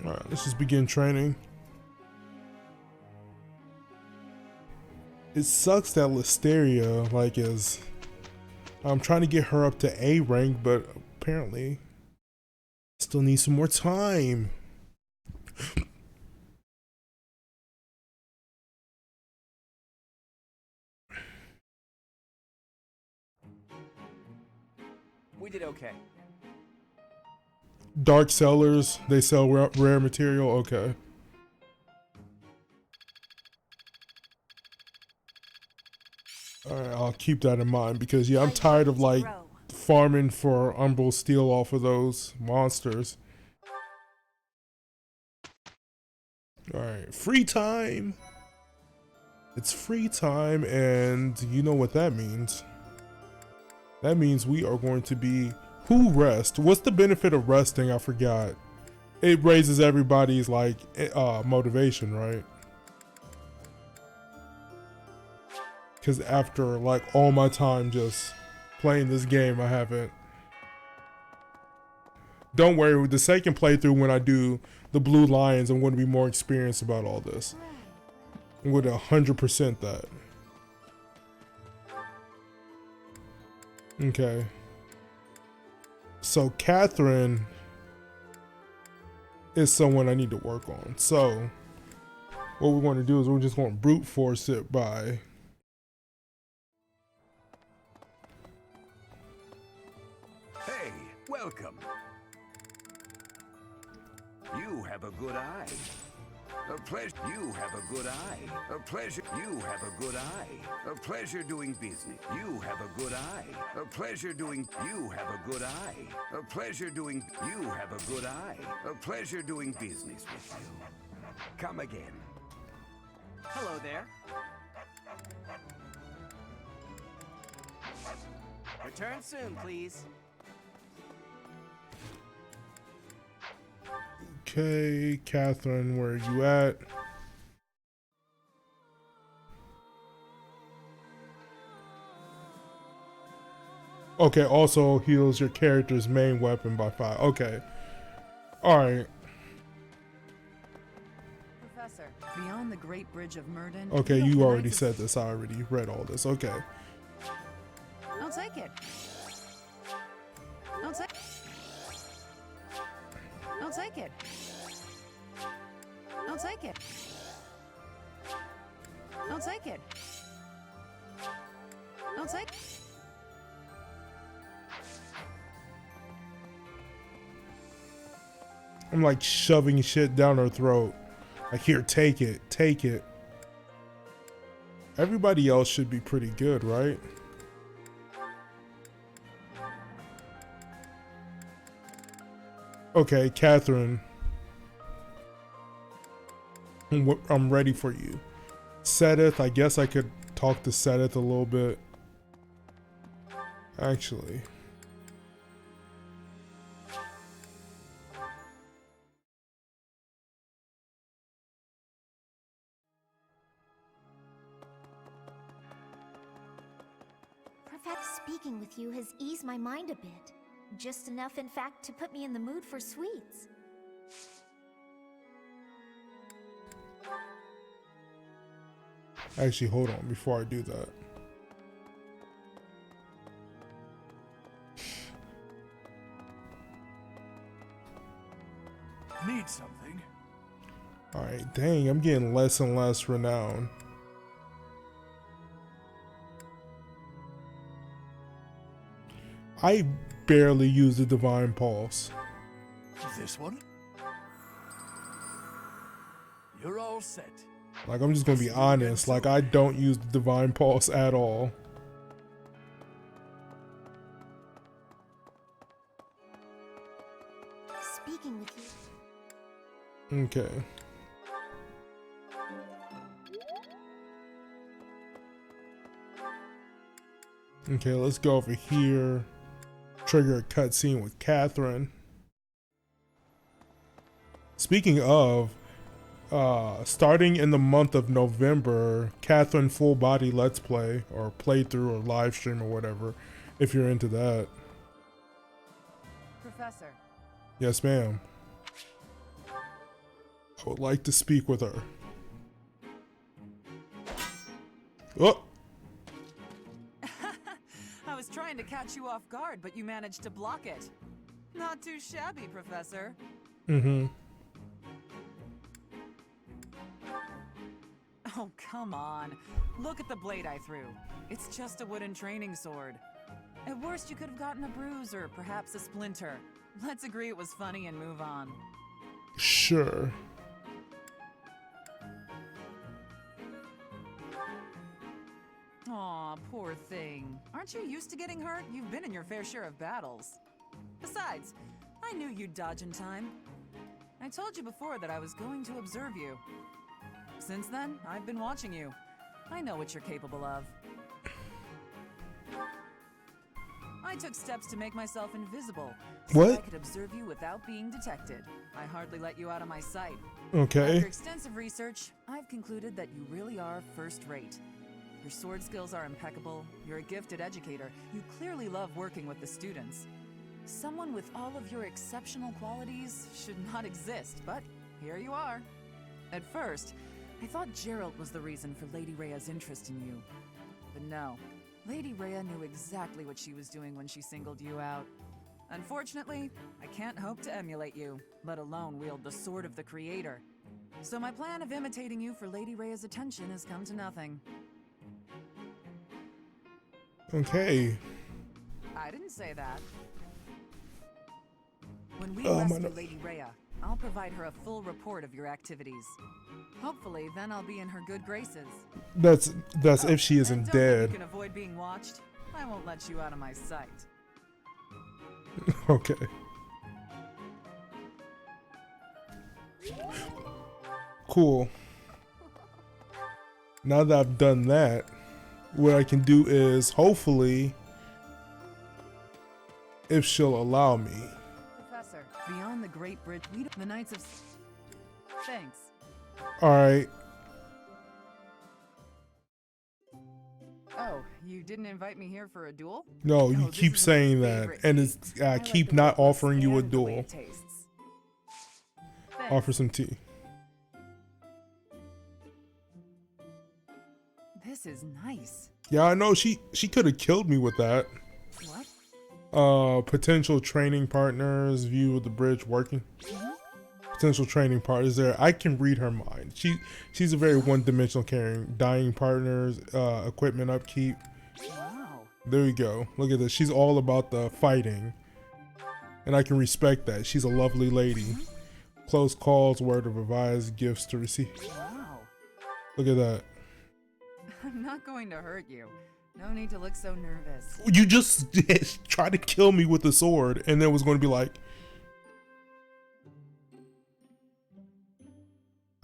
Alright, let's just begin training. It sucks that Listeria, like, I'm trying to get her up to A rank, but apparently still need some more time. We did okay. Dark sellers, they sell rare material, okay. Alright, I'll keep that in mind because yeah, I'm tired of like farming for umbral steel off of those monsters. Alright, free time! It's free time, and you know what that means. That means we are going to be... Who rest? What's the benefit of resting? I forgot. It raises everybody's like motivation, right? Because after like all my time just playing this game, I haven't. Don't worry, with the second playthrough when I do the Blue Lions, I'm going to be more experienced about all this. I'm going to 100% that. Okay. So Catherine is someone I need to work on. So what we're going to do is we're just going to brute force it by... Hey, welcome. You have a good eye. A pleasure. You have a good eye. A pleasure. You have a good eye. A pleasure doing business. You have a good eye. A pleasure doing. You have a good eye. A pleasure doing. You have a good eye. A pleasure doing business with you. Come again. Hello there. Return soon, please. Okay, Catherine, where are you at? Okay, also heals your character's main weapon by 5. Okay. Alright. Professor, beyond the Great Bridge of Murden. Okay, you already said this. I already read all this. Okay. I'll take it. I'll take it. I'll take it. I'll take it. I'll take it. I'll take it. I'm like shoving shit down her throat. Like, here, take it. Take it. Everybody else should be pretty good, right? Okay, Catherine. I'm ready for you. Sedith, I guess I could talk to Sedith a little bit. Actually. Speaking with you has eased my mind a bit. Just enough, in fact, to put me in the mood for sweets. Actually, hold on before I do that. Need something? Alright, dang, I'm getting less and less renown. I barely use the Divine Pulse. This one? You're all set. Like, I'm just gonna be honest, like, I don't use the Divine Pulse at all. Speaking with you. Okay. Okay, let's go over here. Trigger a cutscene with Catherine. Speaking of, starting in the month of November, Catherine Full Body Let's Play, or playthrough, or live stream, or whatever, if you're into that. Professor. Yes, ma'am. I would like to speak with her. Oh! I was trying to catch you off guard, but you managed to block it. Not too shabby, Professor. Mm-hmm. Oh, come on. Look at the blade I threw. It's just a wooden training sword. At worst, you could have gotten a bruise or perhaps a splinter. Let's agree it was funny and move on. Sure. Aw, poor thing. Aren't you used to getting hurt? You've been in your fair share of battles. Besides, I knew you'd dodge in time. I told you before that I was going to observe you. Since then, I've been watching you. I know what you're capable of. I took steps to make myself invisible, so What? I could observe you without being detected. I hardly let you out of my sight. Okay. After extensive research, I've concluded that you really are first-rate. Your sword skills are impeccable, you're a gifted educator, you clearly love working with the students. Someone with all of your exceptional qualities should not exist, but here you are. At first, I thought Gerald was the reason for Lady Rhea's interest in you. But no, Lady Rhea knew exactly what she was doing when she singled you out. Unfortunately, I can't hope to emulate you, let alone wield the sword of the Creator. So my plan of imitating you for Lady Rhea's attention has come to nothing. Okay. I didn't say that. When we my rescue no- Lady Rhea, I'll provide her a full report of your activities. Hopefully, then I'll be in her good graces. That's if she And isn't don't think dead. you can avoid being watched. I won't let you out of my sight. Okay. Cool. Now that I've done that, what I can do is hopefully, if she'll allow me. Professor, beyond the Great Bridge, the Knights of... Thanks. Alright. Oh, you didn't invite me here for a duel? No, you this keep is my saying that. favorite And tea. it's I I like keep the not way it offering you a looks and the way duel. it tastes. Thanks. Offer some tea. This is nice. Yeah, I know she could have killed me with that. What? Potential training partners, view of the bridge working. Potential training partners there. I can read her mind. She's a very one-dimensional caring. Dying partners, equipment upkeep. Wow. There you go. Look at this. She's all about the fighting. And I can respect that. She's a lovely lady. Close calls, word of advice, gifts to receive. Wow. Look at that. I'm not going to hurt you. No need to look so nervous. You just tried to kill me with the sword and then was going to be like,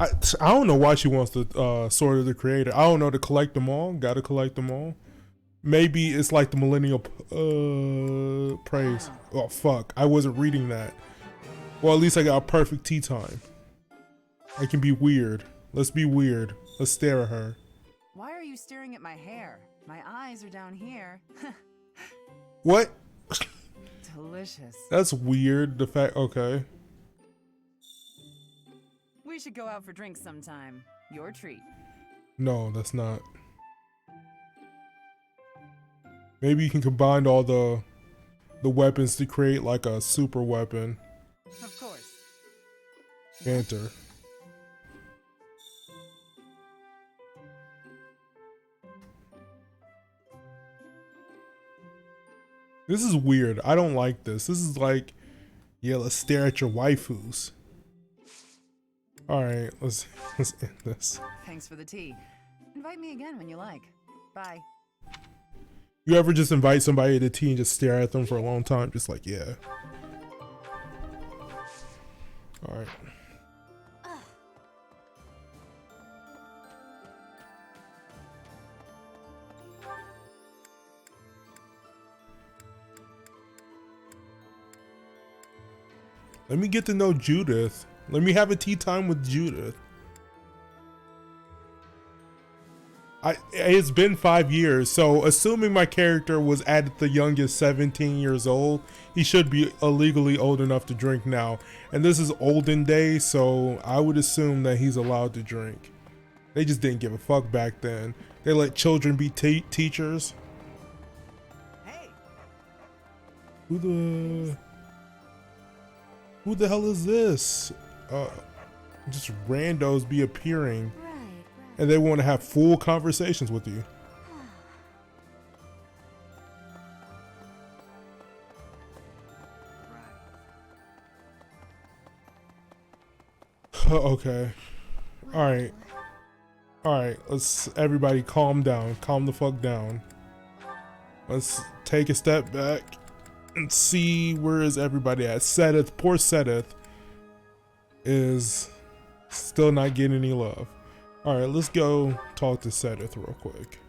I don't know why she wants the sword of the Creator. I don't know, to collect them all. Gotta collect them all. Maybe it's like the millennial praise. Oh fuck, I wasn't reading that. Well, at least I got a perfect tea time. I can be weird. Let's be weird. Let's stare at her. Why are you staring at my hair? My eyes are down here. What? Delicious. That's weird. The fact, okay. We should go out for drinks sometime. Your treat. No, that's not. Maybe you can combine all the weapons to create like a super weapon. Of course. Banter. This is weird. I don't like this. This is like, yeah, let's stare at your waifus. Alright, let's end this. Thanks for the tea. Invite me again when you like. Bye. You ever just invite somebody to tea and just stare at them for a long time? Just like, yeah. Alright. Let me get to know Judith. Let me have a tea time with Judith. It's been 5 years, so assuming my character was at the youngest 17 years old, he should be illegally old enough to drink now. And this is olden days, so I would assume that he's allowed to drink. They just didn't give a fuck back then. They let children be teachers. Hey, Who the hell is this? Just randos be appearing. Right, right. And they want to have full conversations with you. Okay. Alright. Alright, let's everybody calm down. Calm the fuck down. Let's take a step back and see where is everybody at. Sedith, poor Sedith, is still not getting any love. Alright, let's go talk to Sedith real quick.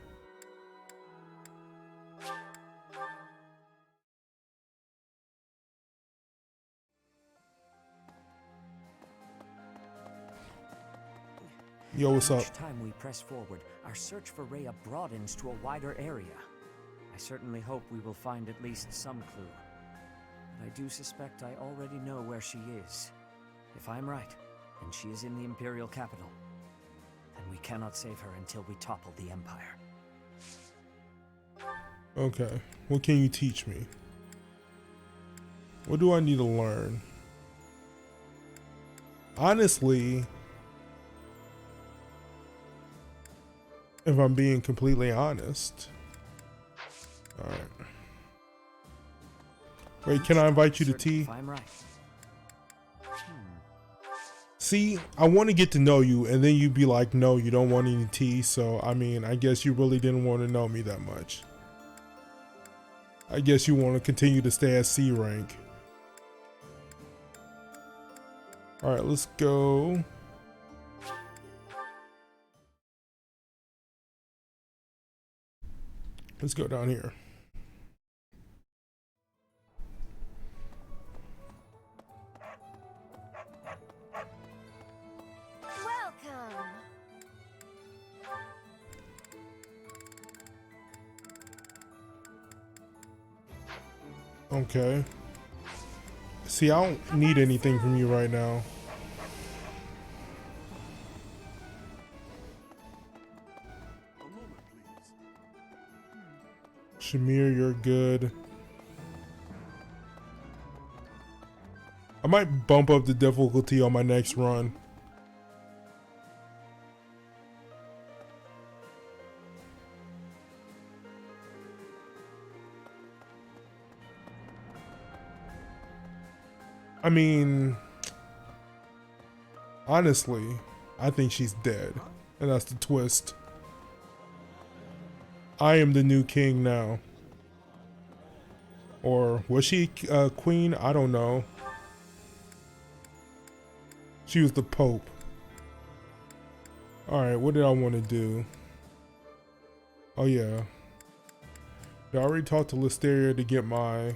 Yo, what's up? Each time we press forward, our search for Rhea broadens to a wider area. I certainly hope we will find at least some clue. But I do suspect I already know where she is. If I'm right, and she is in the Imperial capital, then we cannot save her until we topple the Empire. Okay, what can you teach me? What do I need to learn? Honestly, if I'm being completely honest. Alright. Wait, can I invite you to tea? If I'm right. See, I want to get to know you, and then you'd be like, no, you don't want any tea. So, I mean, I guess you really didn't want to know me that much. I guess you want to continue to stay at C rank. Alright, let's go. Let's go down here. Welcome. Okay. See, I don't need anything from you right now. Shamir, you're good. I might bump up the difficulty on my next run. I mean, honestly, I think she's dead. And that's the twist. I am the new king now. Or was she queen? I don't know. She was the pope. Alright, what did I want to do? Oh yeah. I already talked to Listeria to get my...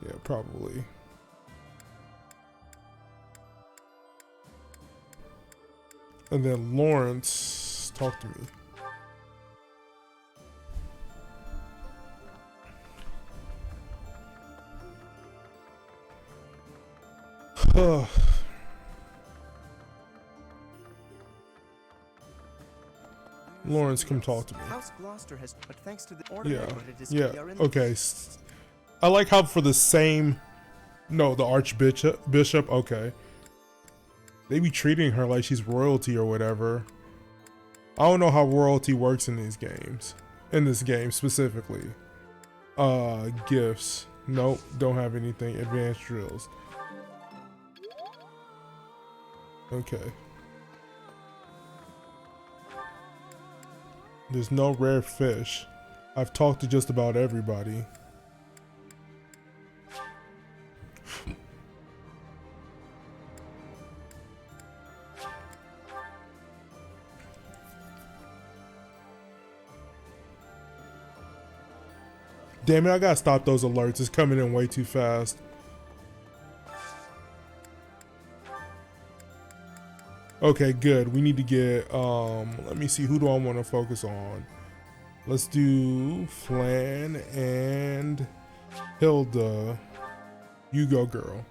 Yeah, probably. And then Lawrence, talk to me. Lawrence, come talk to me. House Gloucester has, but thanks to the order, Yeah, okay. I like how for the same, no, the Archbishop, okay. They be treating her like she's royalty or whatever. I don't know how royalty works in these games. In this game specifically. Gifts. Nope, don't have anything. Advanced drills. Okay. There's no rare fish. I've talked to just about everybody. Damn it, I gotta stop those alerts. It's coming in way too fast. Okay, good. We need to get, let me see, who do I want to focus on? Let's do Flan and Hilda. You go, girl.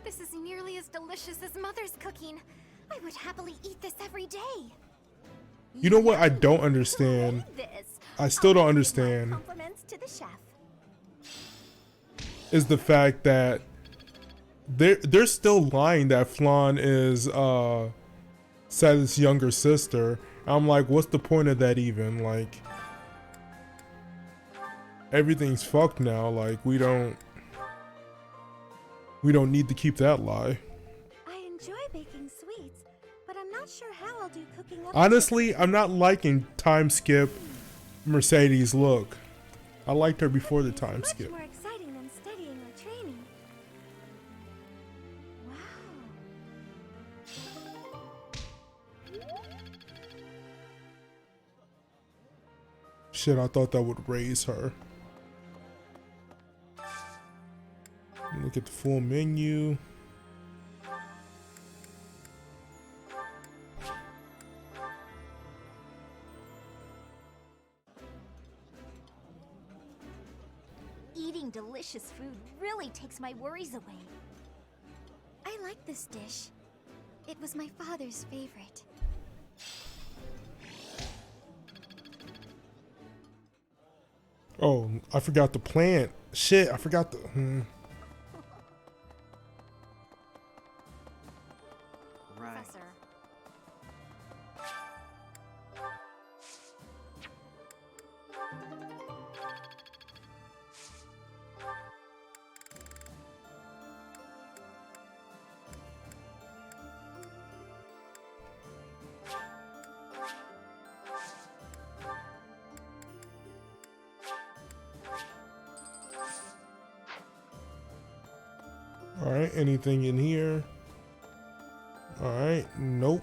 This is nearly as delicious as Mother's cooking. I would happily eat this every day. You know what I don't understand? I still don't understand. Compliments to the chef. Is the fact that they're still lying that Flan is Seth's younger sister. I'm like, what's the point of that even? Like, everything's fucked now. Like, we don't need to keep that lie. I enjoy baking sweets, but I'm not sure how I'll do cooking up. Honestly, I'm not liking time skip Mercedes look. I liked her before the time skip. Much more exciting than studying or training. Wow. Shit, I thought that would raise her. Look at the full menu. Eating delicious food really takes my worries away. I like this dish. It was my father's favorite. Oh, I forgot the plant. Shit, I forgot the. Right. Professor. All right, anything in here? All right, nope.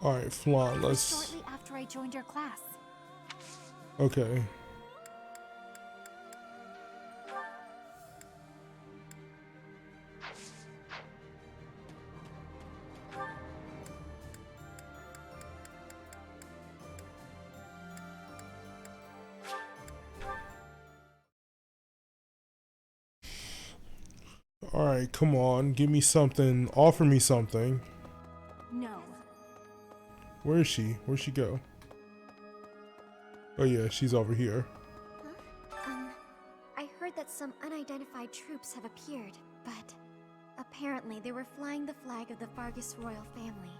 All right, Flan, let's. Shortly after I joined your class. Okay. All right, come on, give me something. Offer me something. No. Where is she? Where'd she go? Oh yeah, she's over here. I heard that some unidentified troops have appeared, but apparently they were flying the flag of the Vargas royal family.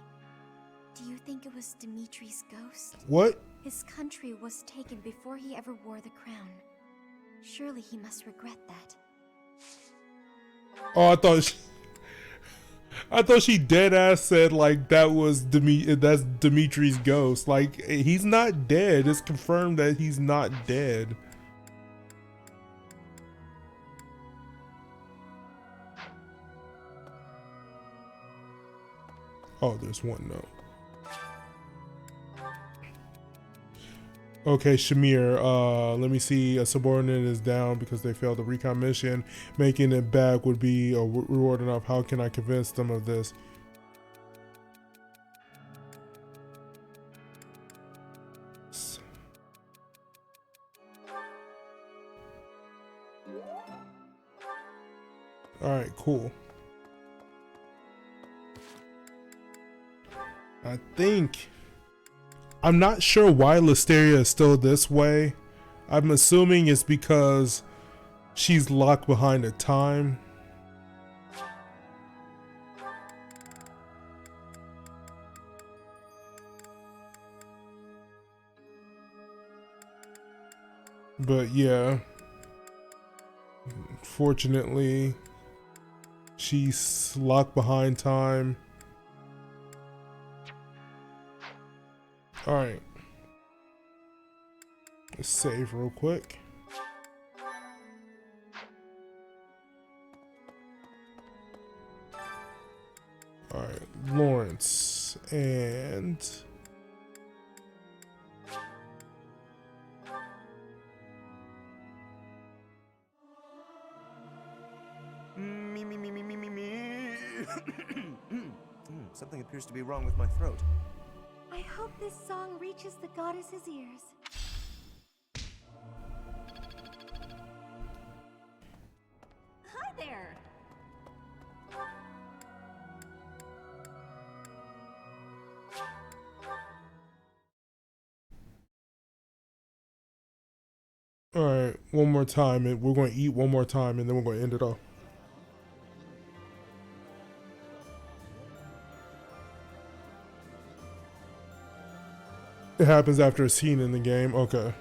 Do you think it was Dimitri's ghost? What? His country was taken before he ever wore the crown. Surely he must regret that. Oh, I thought she dead ass said like that was that's Dimitri's ghost. Like, he's not dead. It's confirmed that he's not dead. Oh, there's one note. Okay, Shamir, let me see. A subordinate is down because they failed the recon mission. Making it back would be a reward enough. How can I convince them of this? Alright, cool. I think... I'm not sure why Listeria is still this way. I'm assuming it's because she's locked behind a time. But yeah, fortunately, she's locked behind time. All right, let's save real quick. And Me, me, me, me, me, me, me. Something appears to be wrong with my throat. I hope this song reaches the goddess's ears. Hi there! all right, one more time, and we're going to eat one more time, and then we're going to end it off. It happens after a scene in the game. Okay.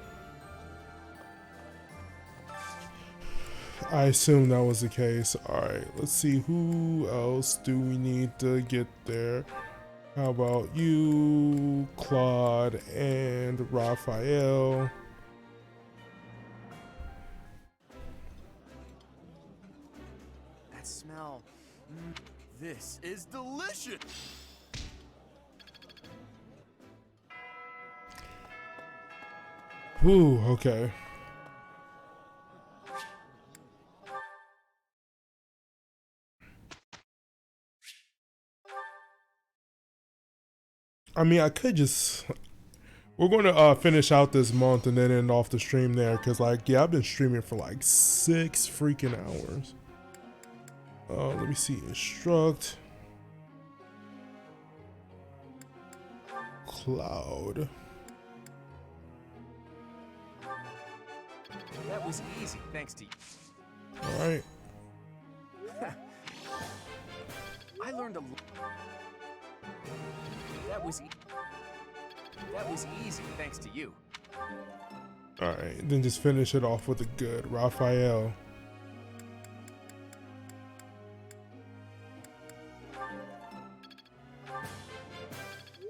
I assume that was the case. Alright, let's see. Who else do we need to get there? How about you, Claude, and Raphael? That smell. This is delicious. Whew, okay. I mean, I could just... We're going to finish out this month and then end off the stream there. Because, like, yeah, I've been streaming for like 6 freaking hours. Let me see. Instruct. Cloud. That was easy, thanks to you. Alright. I learned a That was easy, thanks to you. Alright, then just finish it off with a good Raphael.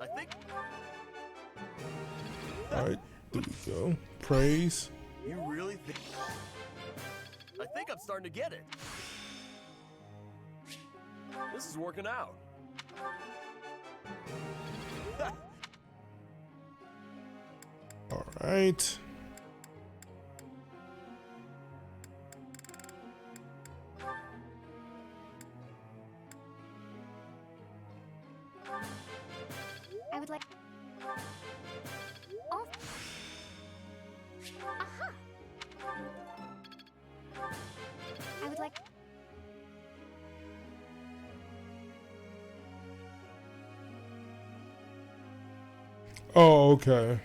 I think Alright, there we go. Praise. you really think. I think I'm starting to get it. This is working out. Alright. I would like... Oh. Aha! I would like... Oh, okay.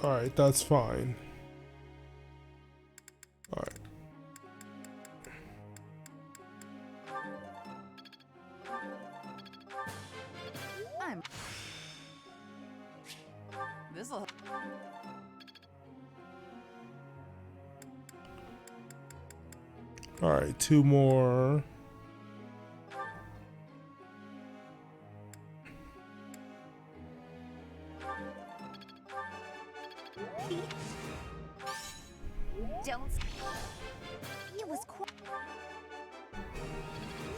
Alright, that's fine. Alright. This'll. Alright, 2 more. Don't... It was quite...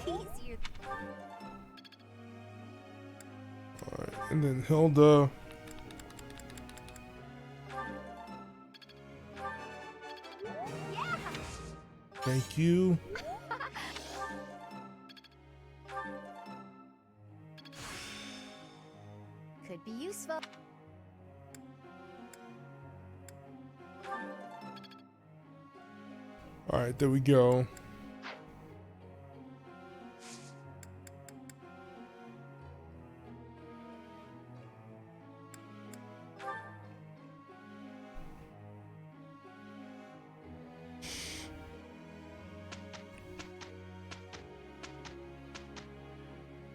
easier... Alright, and then Hilda. Yeah! Thank you. Could be useful. Alright, there we go.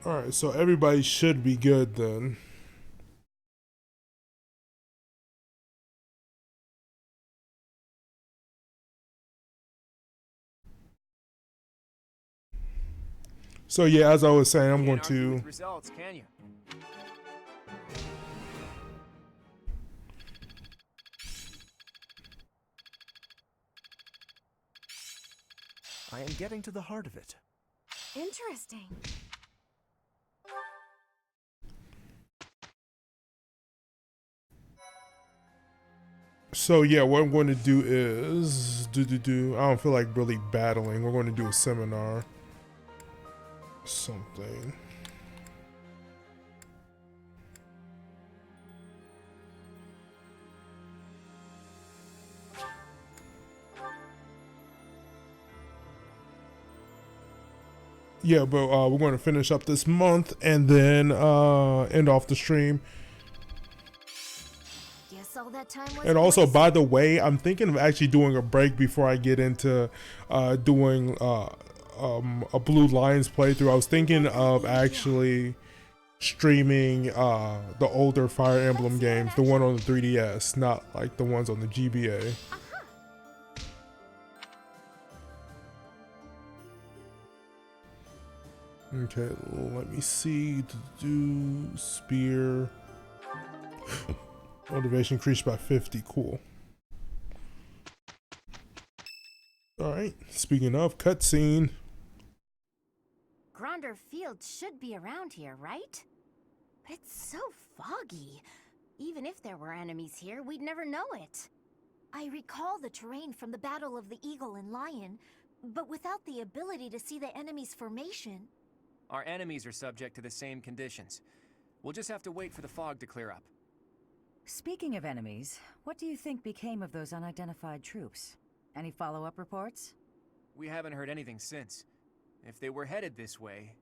Alright, so everybody should be good then. So yeah, as I was saying, I'm going Can't argue to... with results, can you? I am getting to the heart of it. Interesting. So yeah, what I'm going to do is I don't feel like really battling. We're going to do a seminar. Something. Yeah, but we're going to finish up this month and then end off the stream. Guess all that time was And also, by the way, I'm thinking of actually doing a break before I get into doing a Blue Lions playthrough. I was thinking of actually streaming the older Fire Emblem games, the one on the 3DS, not like the ones on the GBA. Okay, let me see. Do spear. Motivation increased by 50. Cool. Alright, speaking of cutscene. Gronder Field should be around here, right? But it's so foggy. Even if there were enemies here, we'd never know it. I recall the terrain from the Battle of the Eagle and Lion, but without the ability to see the enemy's formation. Our enemies are subject to the same conditions. We'll just have to wait for the fog to clear up. Speaking of enemies, what do you think became of those unidentified troops? Any follow-up reports? We haven't heard anything since. If they were headed this way...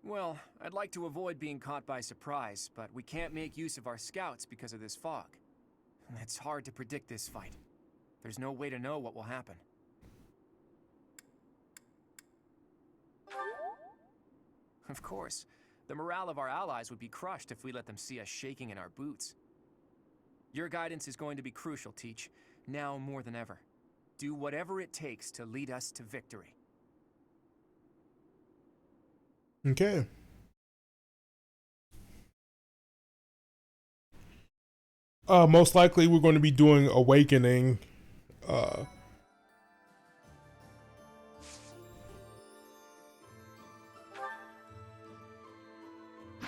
Well, I'd like to avoid being caught by surprise, but we can't make use of our scouts because of this fog. It's hard to predict this fight. There's no way to know what will happen. Of course, the morale of our allies would be crushed if we let them see us shaking in our boots. Your guidance is going to be crucial, Teach, now more than ever. Do whatever it takes to lead us to victory. Okay. Most likely we're going to be doing Awakening.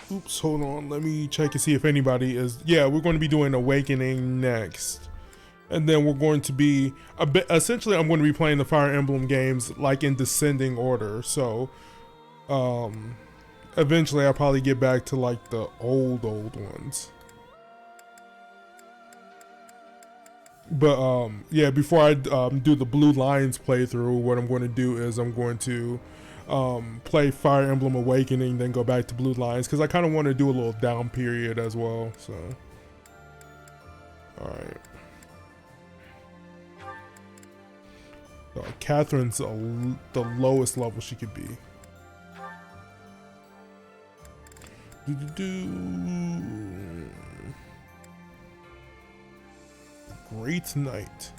Oops, hold on. Let me check and see if anybody is... Yeah, we're going to be doing Awakening next. And then we're going to be... Essentially, I'm going to be playing the Fire Emblem games like in descending order. So, eventually I'll probably get back to like the old ones. But, yeah, before I do the Blue Lions playthrough, what I'm going to do is I'm going to... play Fire Emblem Awakening, then go back to Blue Lions, because I kind of want to do a little down period as well. So, all right. Catherine's the lowest level she could be. Great night.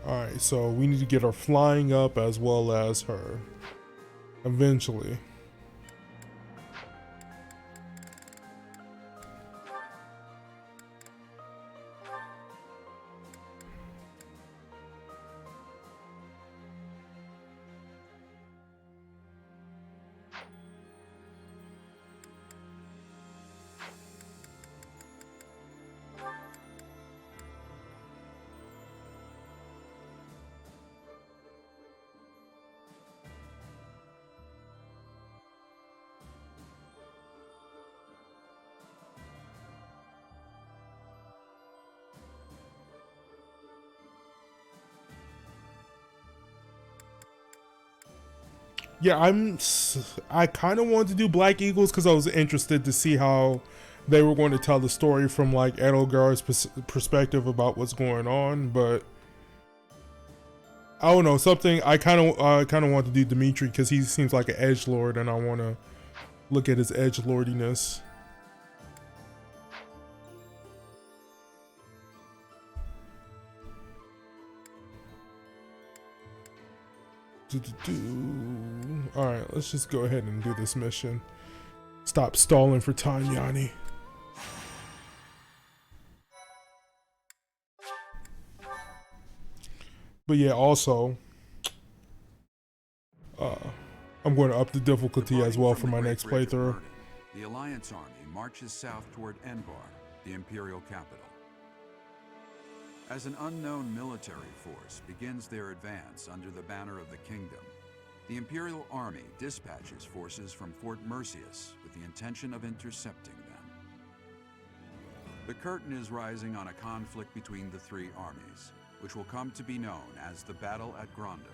Alright, so we need to get her flying up as well as her. Eventually. Yeah, I kind of wanted to do Black Eagles because I was interested to see how they were going to tell the story from like Edelgard's perspective about what's going on, but I don't know, something I kind of want to do Dimitri because he seems like an edgelord and I want to look at his edgelordiness. Alright, let's just go ahead and do this mission. Stop stalling for time, Yanni. But yeah, also, I'm going to up the difficulty as well for my next playthrough. The Alliance army marches south toward Enbar, the Imperial capital. As an unknown military force begins their advance under the banner of the kingdom, the Imperial army dispatches forces from Fort Mercius with the intention of intercepting them. The curtain is rising on a conflict between the three armies, which will come to be known as the Battle at GRONDER,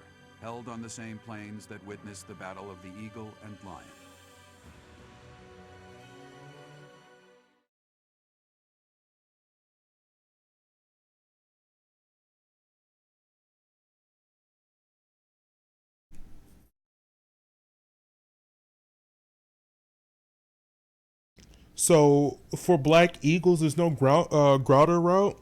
held on the same plains that witnessed the Battle of the Eagle and Lion. So for Black Eagles, there's no Grounder route?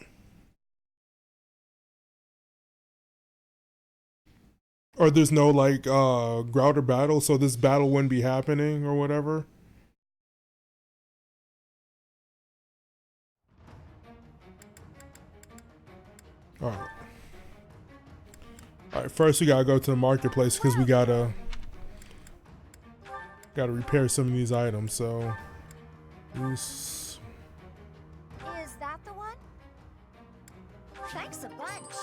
Or there's no like Grounder battle, so this battle wouldn't be happening or whatever? Alright. Alright, first we gotta go to the marketplace because we gotta repair some of these items, so Is that the one? Thanks a bunch.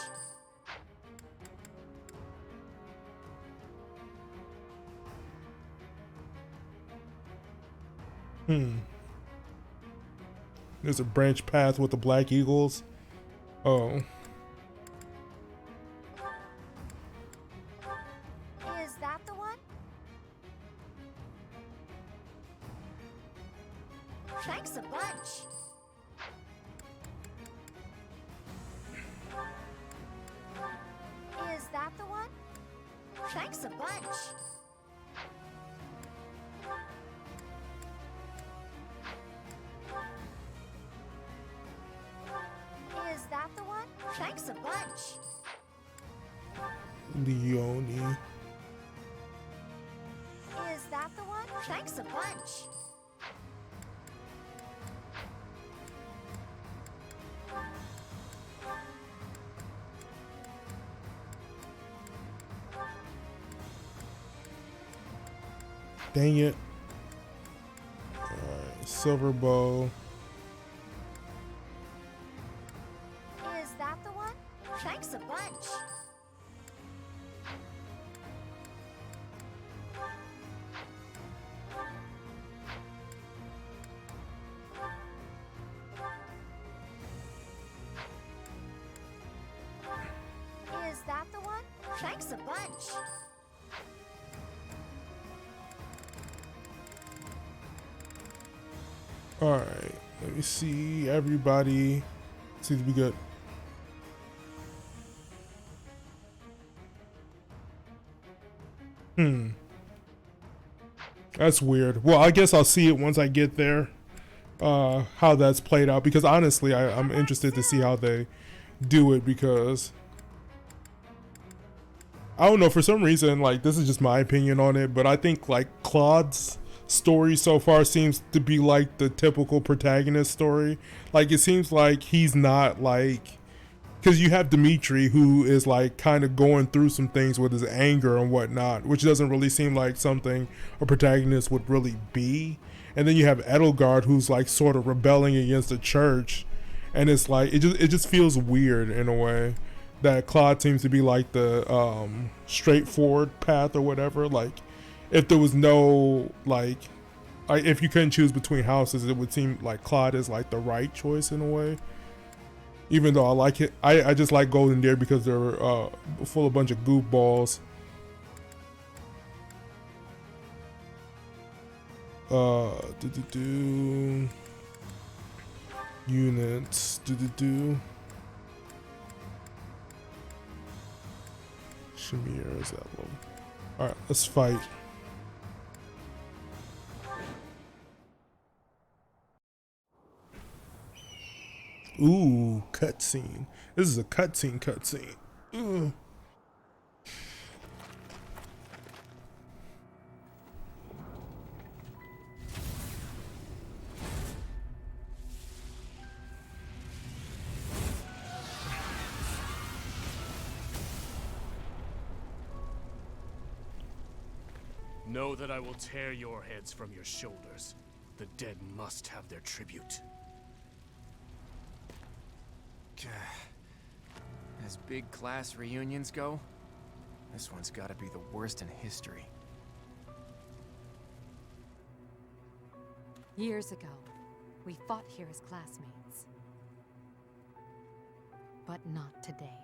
There's a branch path with the Black Eagles. Oh. Is that the one? Thanks a bunch. Is that the one? Thanks a bunch. Is that the one? Thanks a bunch. Leone. Is that the one? Thanks a bunch. Dang it. Alright, silver bow. Is that the one? Thanks a bunch. Is that the one? Thanks a bunch. Alright, let me see. Everybody seems to be good. That's weird. Well, I guess I'll see it once I get there. How that's played out, because honestly I'm interested to see how they do it, because I don't know, for some reason, like, this is just my opinion on it, but I think like Claude's story so far seems to be like the typical protagonist story. Like, it seems like he's not like, because you have Dimitri, who is like kind of going through some things with his anger and whatnot, which doesn't really seem like something a protagonist would really be. And then you have Edelgard, who's like sort of rebelling against the church, and it's like it just feels weird in a way that Claude seems to be like the straightforward path or whatever. Like, if there was no like if you couldn't choose between houses, it would seem like Claude is like the right choice in a way. Even though I like it, I just like Golden Deer because they're full of a bunch of goofballs. Units. Shamir is that low. All right, let's fight. Ooh, cutscene. This is a cutscene. Ugh. Know that I will tear your heads from your shoulders. The dead must have their tribute. As big class reunions go, this one's gotta be the worst in history. Years ago, we fought here as classmates. But not today.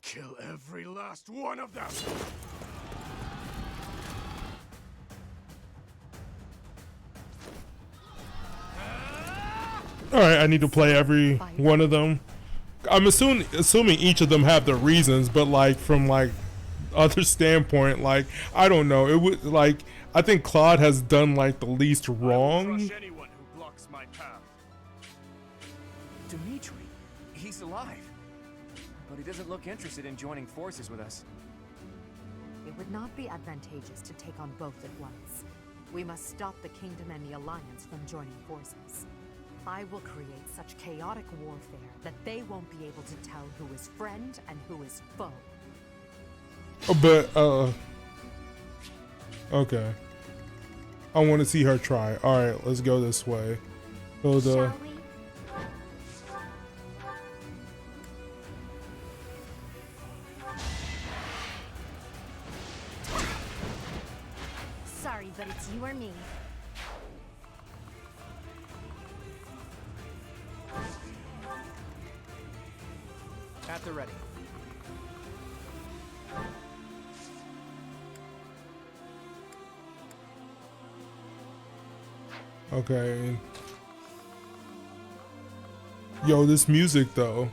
Kill every last one of them! All right, I need to play every one of them. I'm assuming each of them have their reasons, but like from like other standpoint, like I don't know. It would like I think Claude has done like the least wrong. Crush anyone who blocks my path. Dimitri, he's alive. But he doesn't look interested in joining forces with us. It would not be advantageous to take on both at once. We must stop the Kingdom and the Alliance from joining forces. I will create such chaotic warfare that they won't be able to tell who is friend and who is foe. But okay. I want to see her try. All right, let's go this way. So Shall we? Sorry, but it's you or me. At the ready. Okay. Yo, this music though.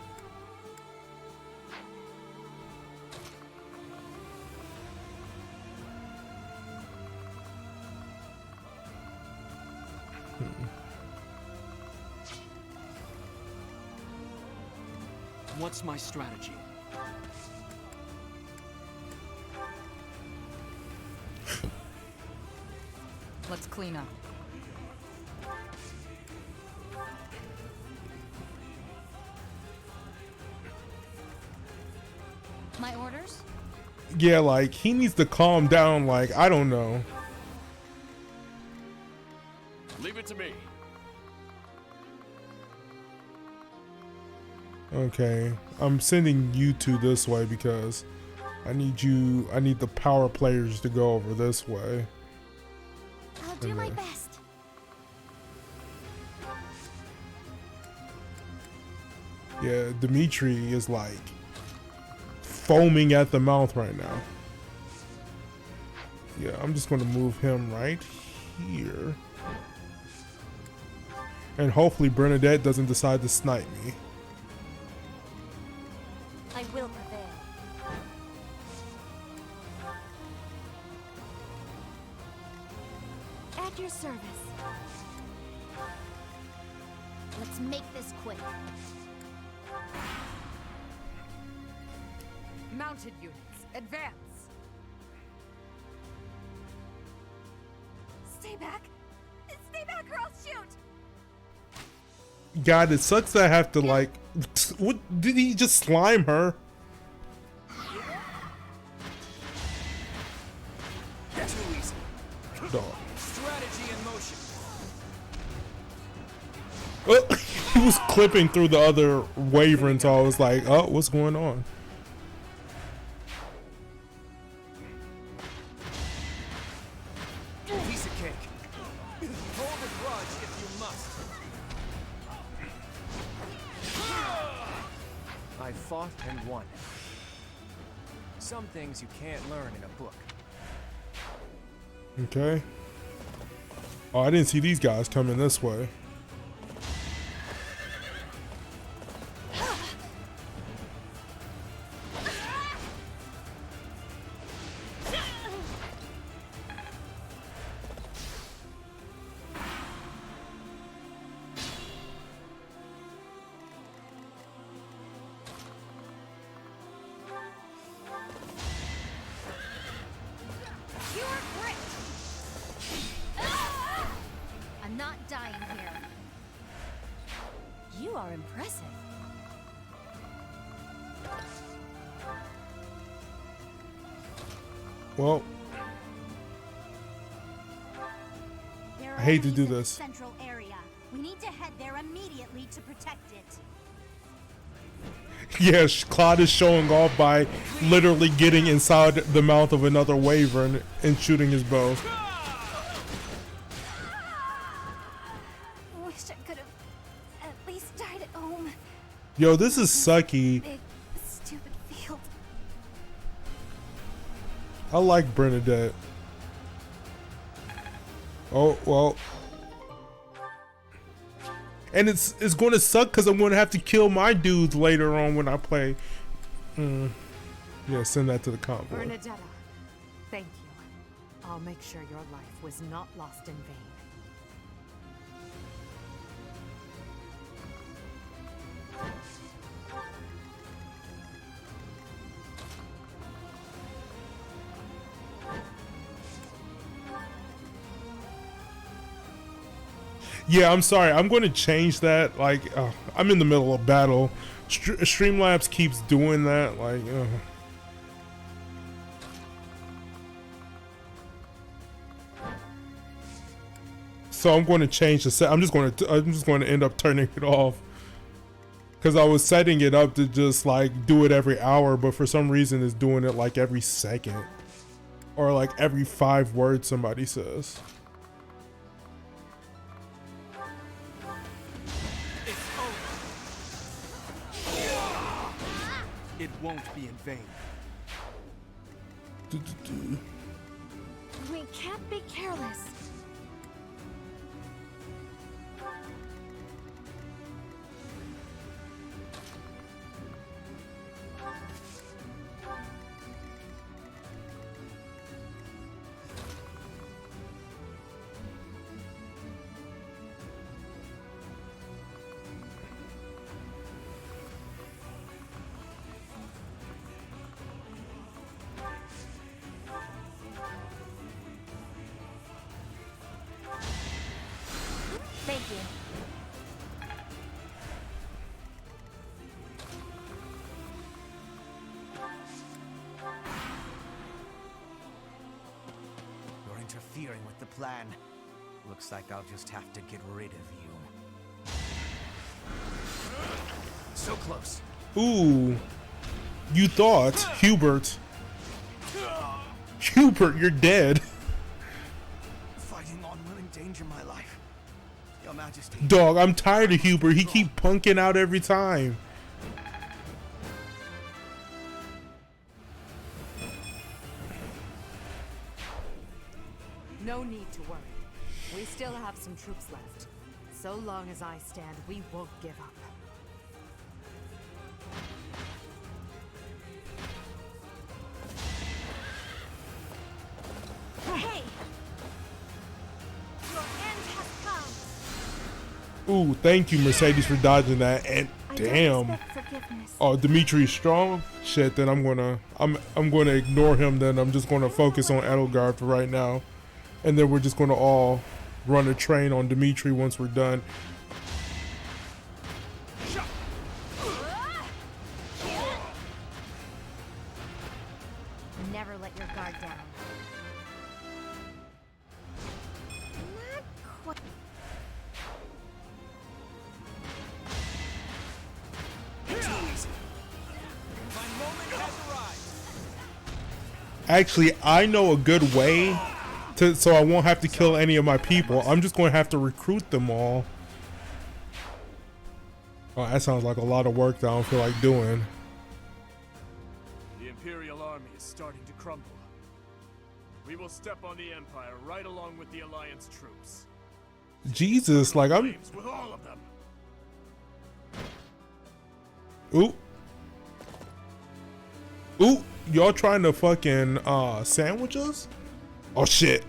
What's my strategy? Let's clean up. My orders? Yeah, like he needs to calm down. Like I don't know. Leave it to me. Okay, I'm sending you two this way because I need the power players to go over this way. I'll do my best. Yeah, Dimitri is like foaming at the mouth right now. Yeah, I'm just gonna move him right here. And hopefully Bernadette doesn't decide to snipe me. I will prevail. At your service. Let's make this quick. Mounted units, advance! Stay back! Stay back or I'll shoot! God, it sucks that I have to like. What did he just slime her? Too easy. Dog. Strategy in motion. Oh, he was clipping through the other wavering, so I was like, "Oh, what's going on?" Piece of cake. Hold a grudge if you must. I fought and won. Some things you can't learn in a book. Okay. Oh, I didn't see these guys coming this way. I'm not dying here. You are impressive. Well, I hate to do this. Central area. We need to head there immediately to protect it. Yeah, Claude is showing off by literally getting inside the mouth of another wyvern and shooting his bow. Wish I could have at least died at home. Yo, this is sucky. Big, stupid field. I like Bernadette. Oh, well. And it's going to suck because I'm going to have to kill my dudes later on when I play. Yeah, send that to the convoy. Bernadetta, thank you. I'll make sure your life was not lost in vain. Yeah, I'm sorry. I'm going to change that. Like, I'm in the middle of battle. Streamlabs keeps doing that. Like, so I'm going to change the set. I'm just going to end up turning it off because I was setting it up to just like do it every hour, but for some reason it's doing it like every second or like every 5 words somebody says. It won't be in vain. We can't be careless. Thank you. You're interfering with the plan. Looks like I'll just have to get rid of you. So close. Ooh, you thought, Hubert. Hubert, you're dead. Fighting on will endanger my life. Your Majesty. Dog, I'm tired of Hubert. He keep punking out every time. No need to worry. We still have some troops left. So long as I stand, we won't give up. Hey! Your end has come. Ooh, thank you, Mercedes, for dodging that. And I don't damn. expect forgiveness. Oh, Dimitri's strong? Shit, then I'm gonna ignore him. Then I'm just gonna focus on Edelgard for right now. And then we're just gonna all run a train on Dimitri once we're done. Never let your guard down. Not quite. Tues. My moment has arrived. Actually, I know a good way to, so I won't have to kill any of my people. I'm just going to have to recruit them all. Oh, that sounds like a lot of work that I don't feel like doing. The Imperial army is starting to crumble. We will step on the Empire right along with the Alliance troops. Jesus, like I'm... Flames with all of them. Ooh. Ooh, y'all trying to fucking sandwich us? Oh shit.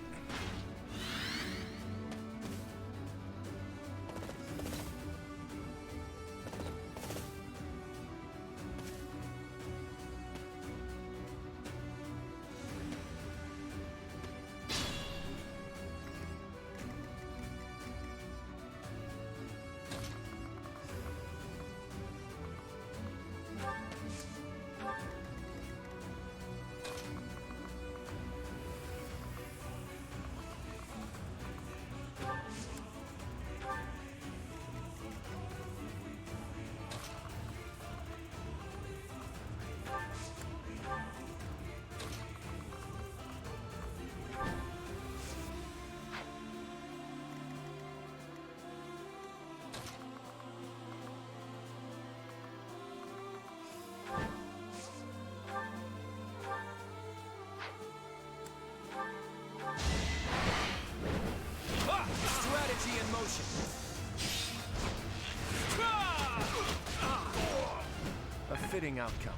fitting outcome.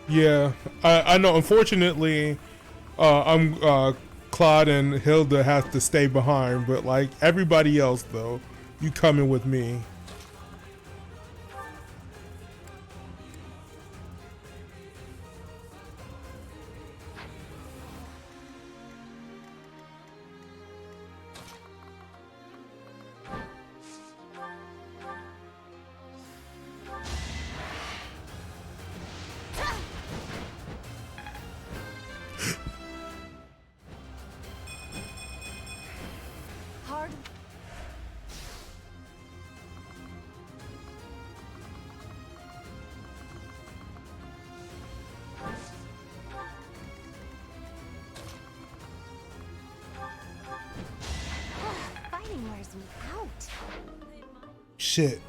Yeah, I know. Unfortunately, Claude and Hilda have to stay behind, but like everybody else, though, you coming with me. Hard. Fighting wears me out. Shit.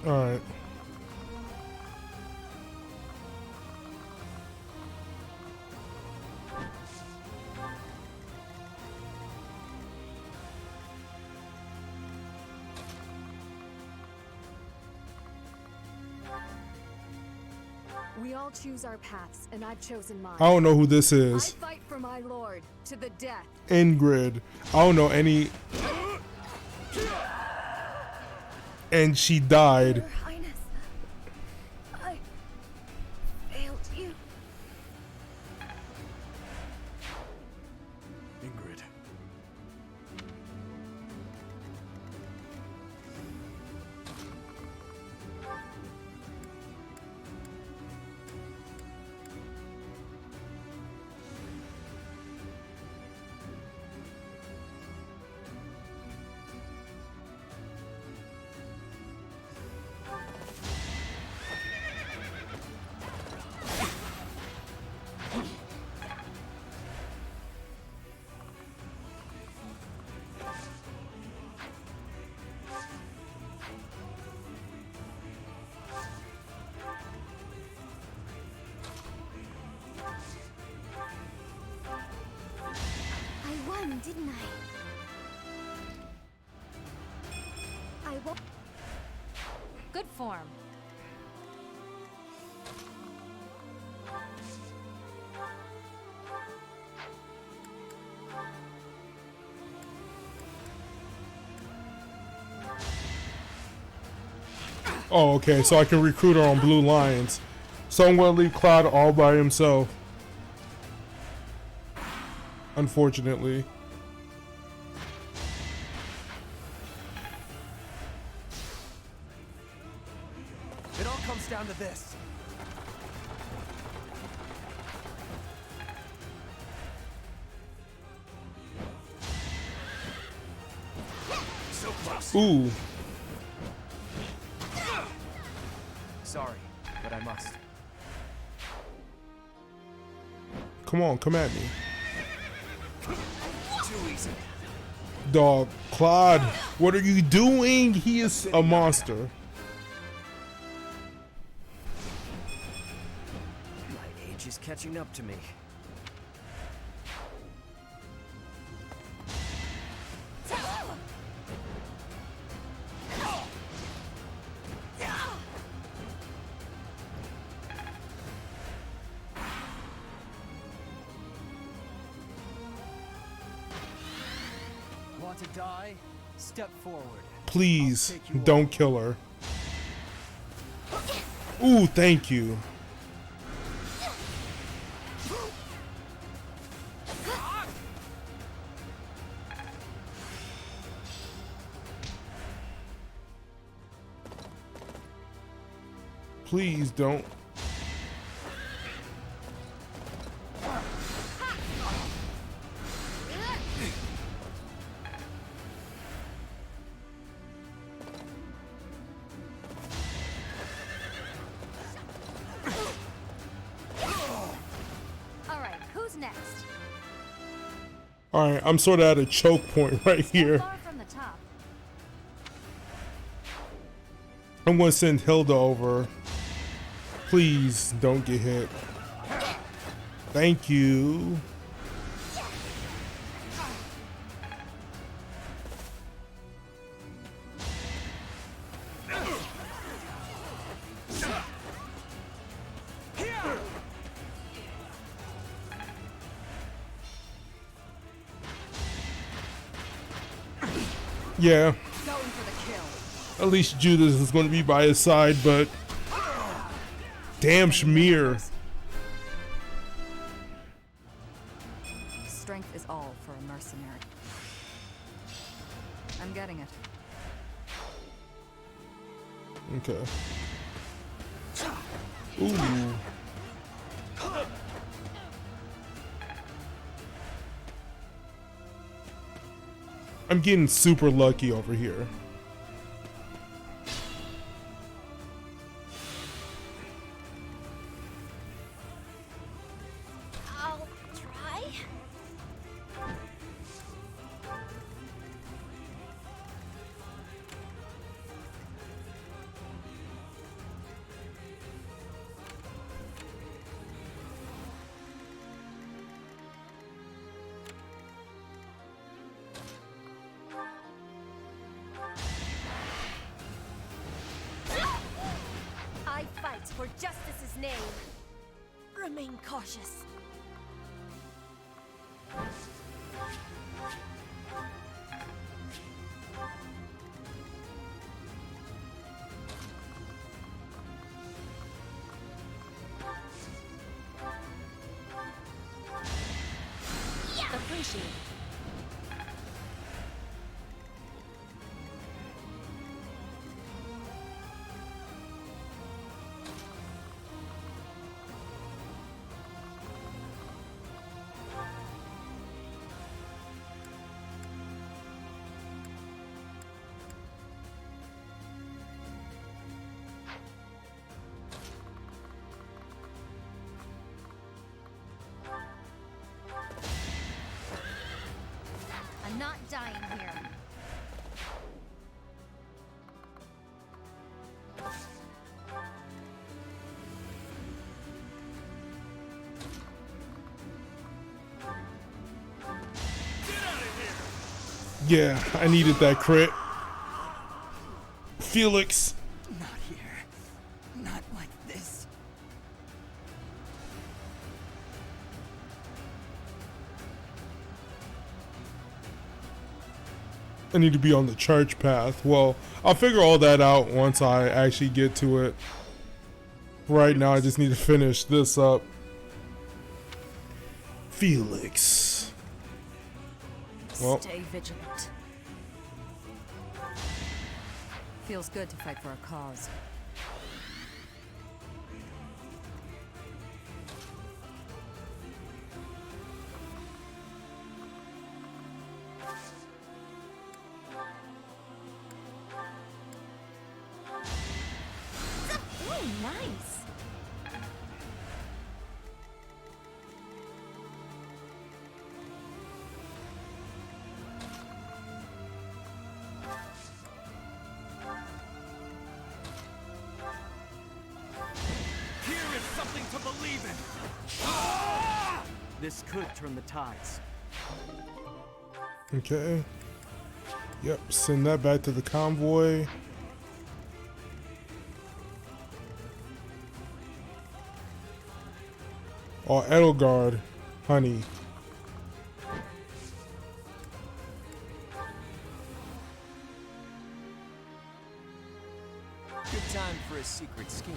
All right. We all choose our paths, and I've chosen mine. I don't know who this I is. fight for my lord to the death. Ingrid. I don't know any. And she died. Your Highness, I failed you. Ingrid. I won, didn't I? I won. Good form. Oh, okay. So I can recruit her on Blue Lions. So I'm gonna leave Claude all by himself. Unfortunately. It all comes down to this. So close. Ooh. Sorry, but I must. Come on, come at me. Too easy. Dog. Claude, what are you doing? He is a monster. My age is catching up to me. Want to die? Step forward. Please, don't kill her. Ooh, thank you. Please don't. Alright, who's next? Alright, I'm sort of at a choke point right here. Far from the top. I'm going to send Hilda over. Please don't get hit. Thank you. Yeah. Going for the kill. At least Judas is going to be by his side, but damn Shamir. Strength is all for a mercenary. I'm getting it. Okay. Ooh. I'm getting super lucky over here. I'll try. I fight for justice's name. Remain cautious. Appreciate it. I'm not dying here. Yeah, I needed that crit. Felix. Not here. Not like this. I need to be on the church path. Well, I'll figure all that out once I actually get to it. Right now, I just need to finish this up. Felix. Well, Stay vigilant. Feels good to fight for a cause. Oh, nice. Here is something to believe in. This could turn the tides. okay. Yep, send that back to the convoy. Oh, Edelgard, honey. Good time for a secret scheme.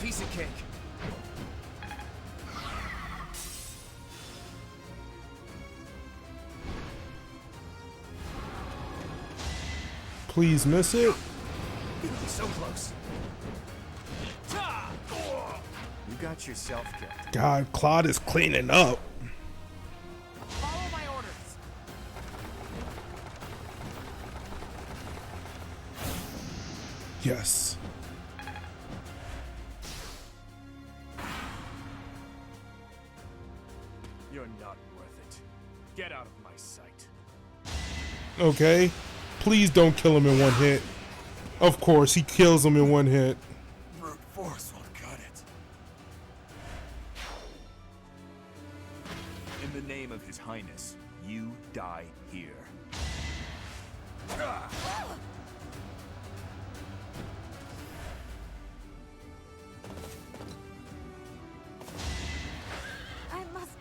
Piece of cake. Please miss it. So close. You got yourself killed. God, Claude is cleaning up. Follow my orders. Yes. You're not worth it. Get out of my sight. Okay. Please don't kill him in one hit. Of course, he kills him in one hit. Brute force won't cut it. In the name of His Highness, You die here. I must.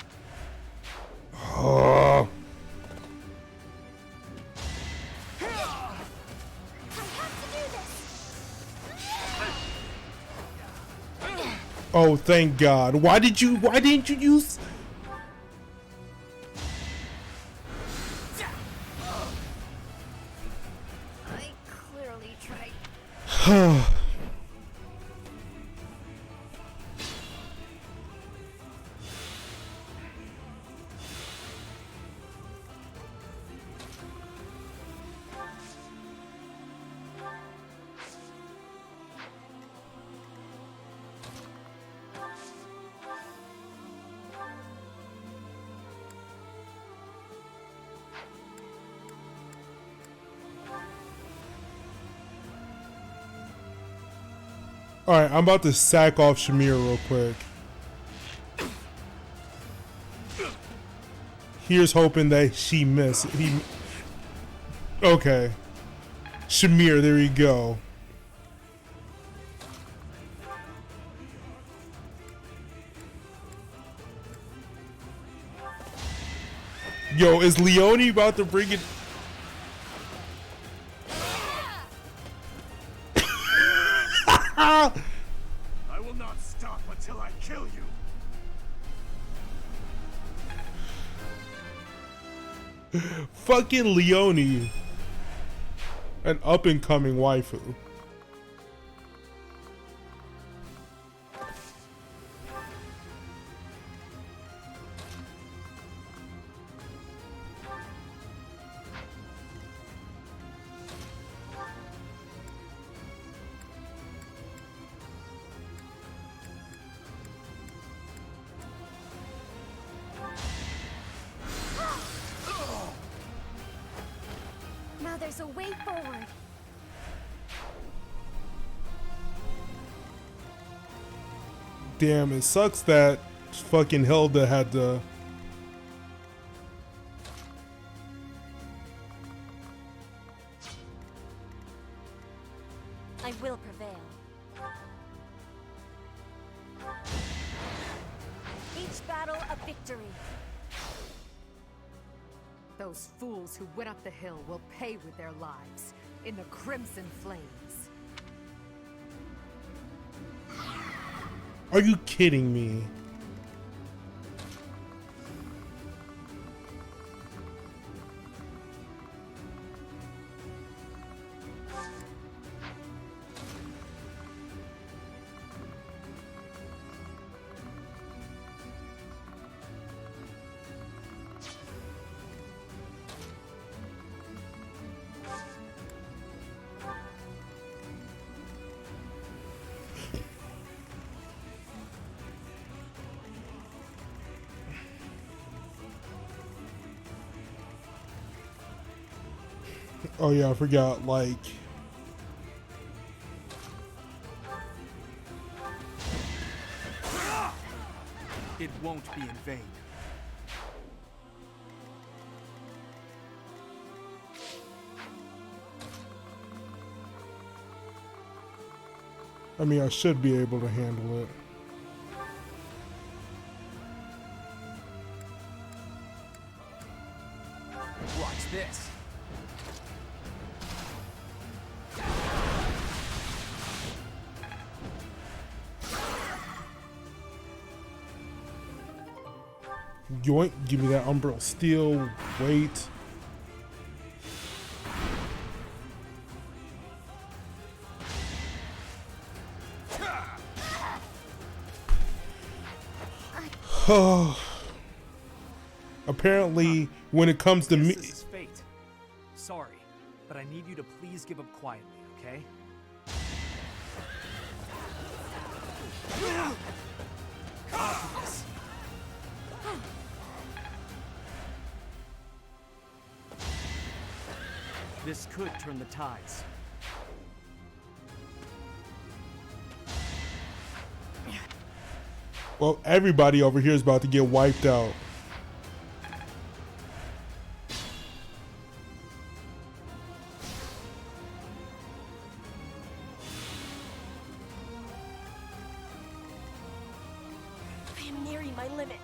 Oh. I have to do this. Oh, thank God. Why didn't you use? I clearly tried. Alright, I'm about to sack off Shamir real quick. Here's hoping that she missed. Okay. Shamir, there you go. Yo, is Leone about to bring it? I will not stop until I kill you. Fucking Leone. An up-and-coming waifu. Now there's a way forward. Damn, it sucks that fucking Hilda had to... I will prevail. Each battle a victory. Those fools who went up the hill will pay with their lives in the crimson flames. Are you kidding me? Oh yeah, I forgot, like... It won't be in vain. I mean, I should be able to handle it. Watch this. Yoink, give me that Umbral Steel. Wait. Apparently, when it comes to me... This is fate. Sorry, but I need you to please give up quietly, okay? Obvious. This could turn the tides. Well, everybody over here is about to get wiped out. limit.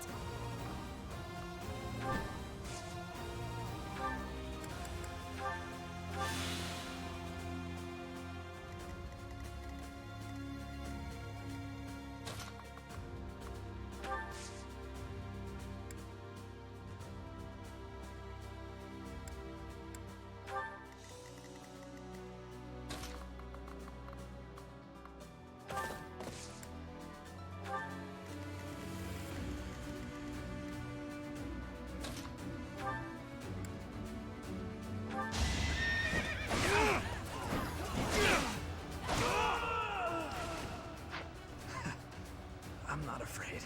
I'm not afraid.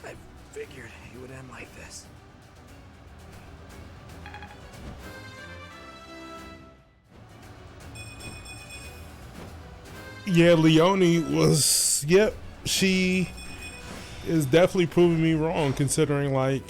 I figured it would end like this. Yeah, Leone was, yep, she is definitely proving me wrong, considering, like,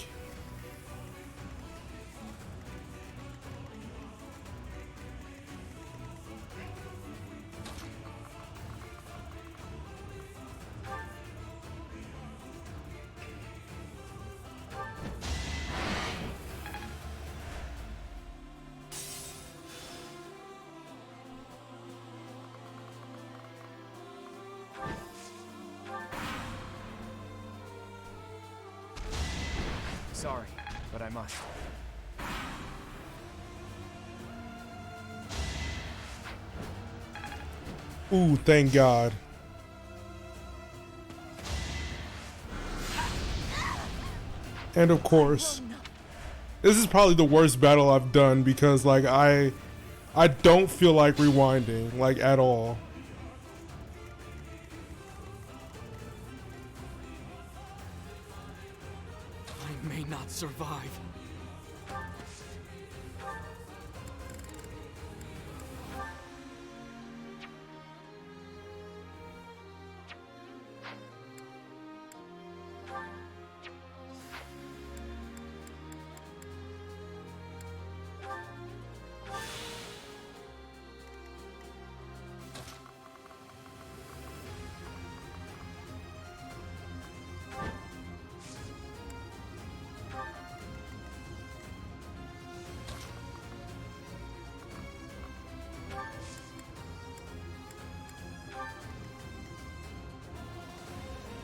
Sorry, but I must. ooh, thank God. And of course, this is probably the worst battle I've done because, like, I don't feel like rewinding, like, at all. I may not survive.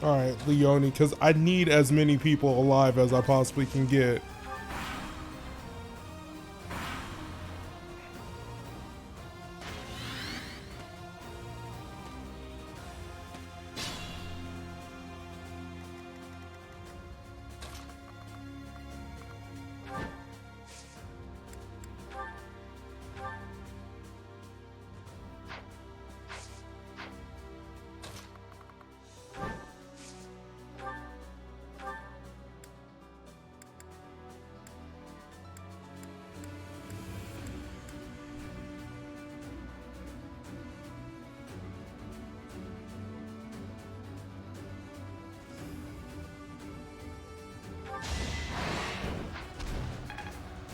All right, Leone, because I need as many people alive as I possibly can get.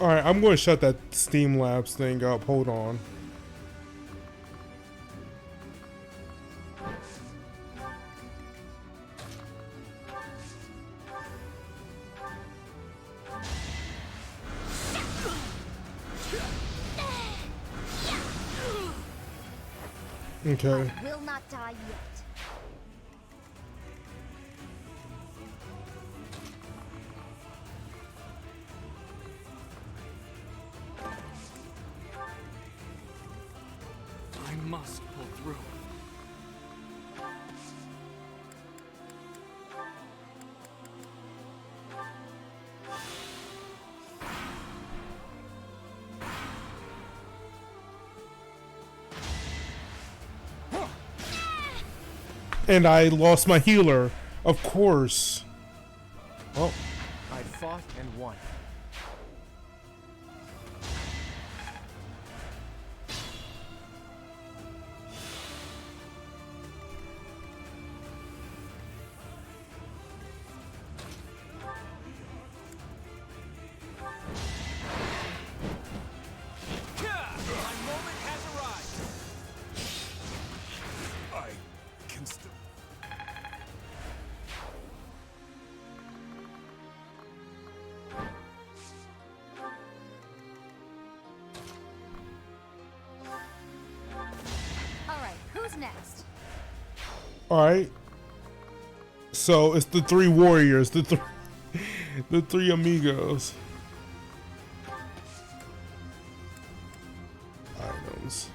All right, I'm going to shut that Steam Labs thing up. Hold on. Okay. I will not die yet. I must pull through. And I lost my healer, of course. Oh. I fought and won. All right. So it's the three warriors, the three amigos. Items.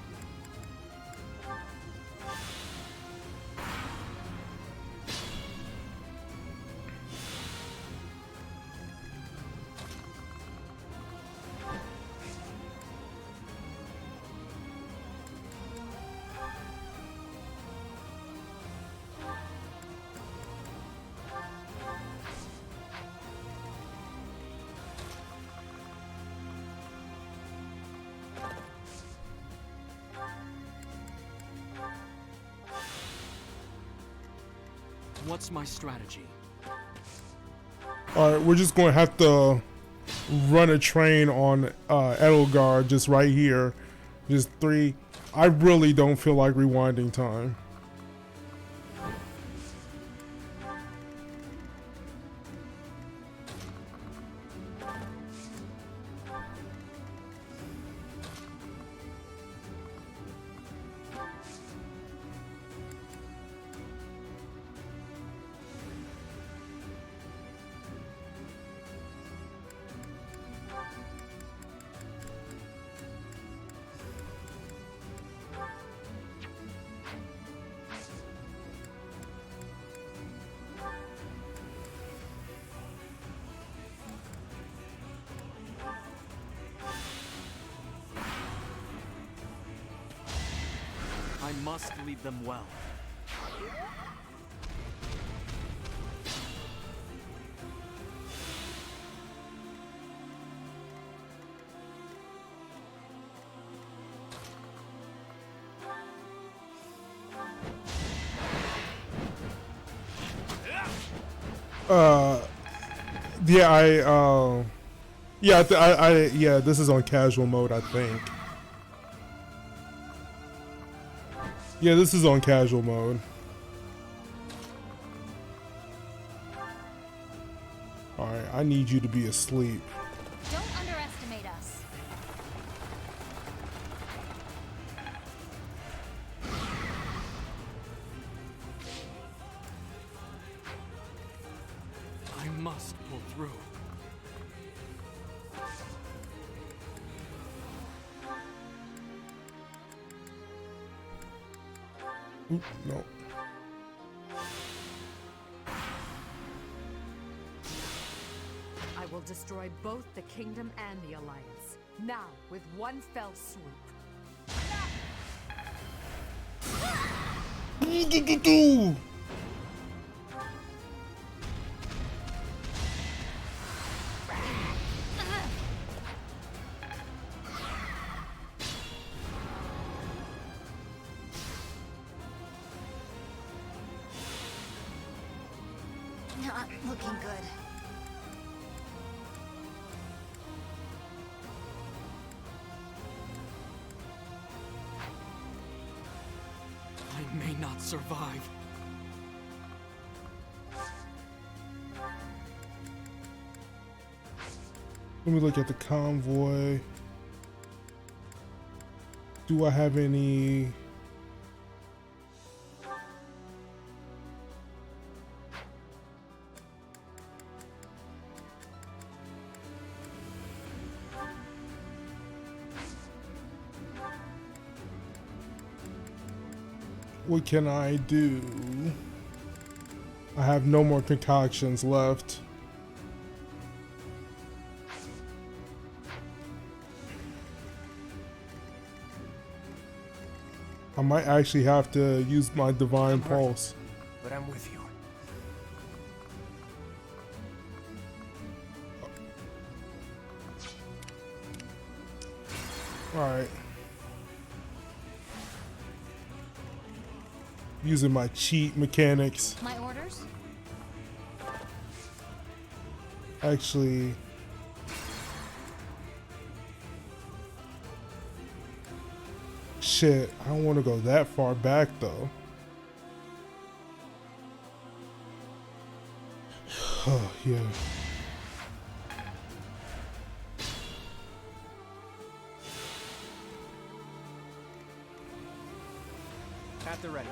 What's my strategy? All right, we're just going to have to run a train on Edelgard just right here. Just 3. I really don't feel like rewinding time. I must lead them well. Yeah, this is on casual mode, I think. Yeah, this is on casual mode. Alright, I need you to be asleep. Don't underestimate us. I must pull through. Oop, no. I will destroy both the kingdom and the alliance. Now, with one fell swoop. Not looking good. I may not survive. Let me look at the convoy. Do I have any... What can I do? I have no more concoctions left. I might actually have to use my divine pulse. But I'm with you. Alright. Using my cheat mechanics. My orders? Actually... Shit, I don't want to go that far back though. Oh, yeah. At the ready.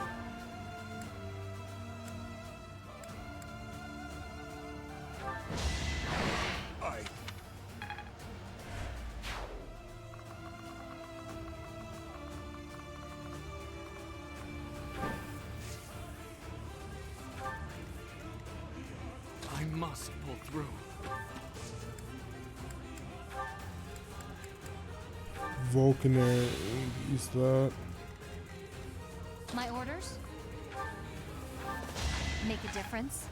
must pull through. Vulcaner, use that. My orders? Make a difference?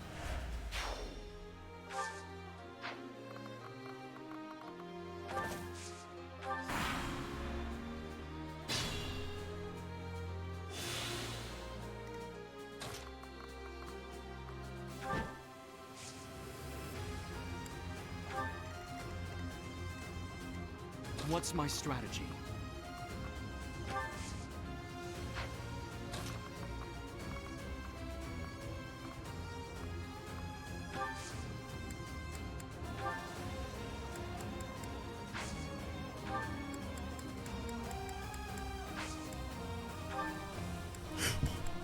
What's my strategy?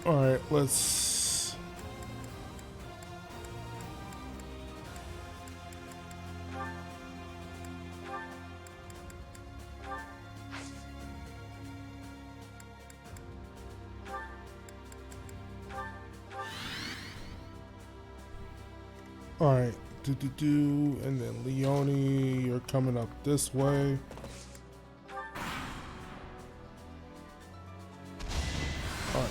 All right, let's. All right, and then Leone, you're coming up this way. All right.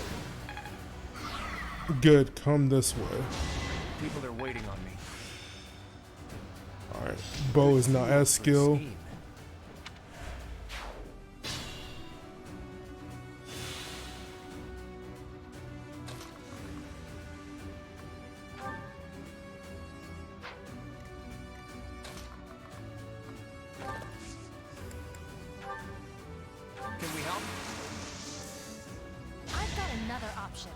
Good, come this way. People are waiting on me. Alright, Bo is not as skilled. Can we help? I've got another option.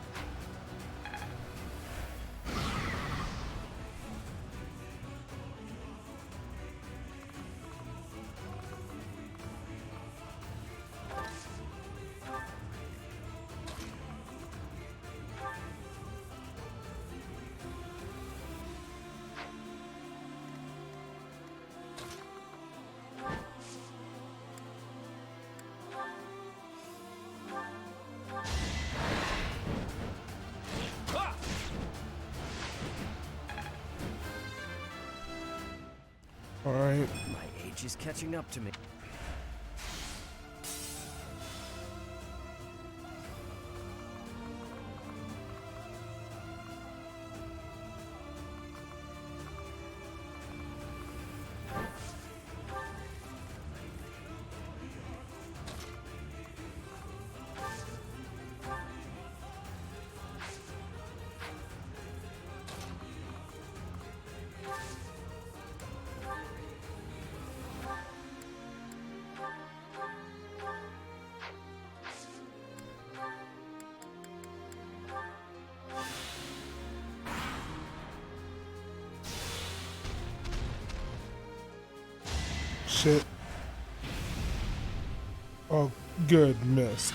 Alright. My age is catching up to me. Shit. Oh, good, missed.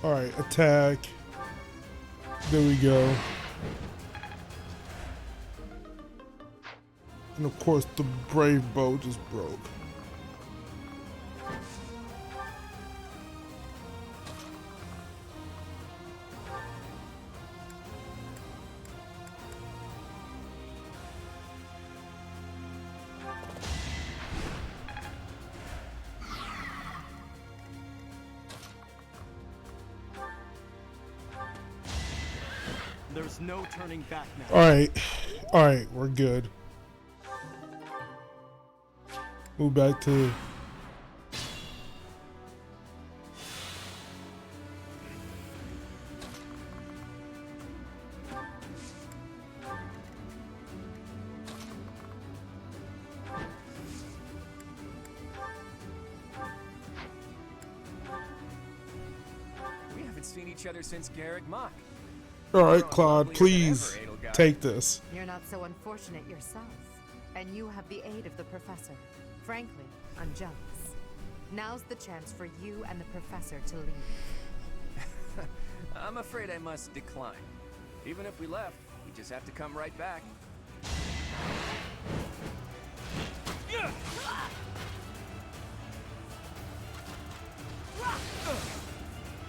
Alright, attack. There we go. And of course, the brave bow just broke. There's no turning back now. Alright, we're good. Move back to... We haven't seen each other since Garrick Mock. Alright, Claude, please take this. You're not so unfortunate yourself, and you have the aid of the professor. Frankly, I'm jealous. Now's the chance for you and the professor to leave. I'm afraid I must decline. Even if we left, we just have to come right back.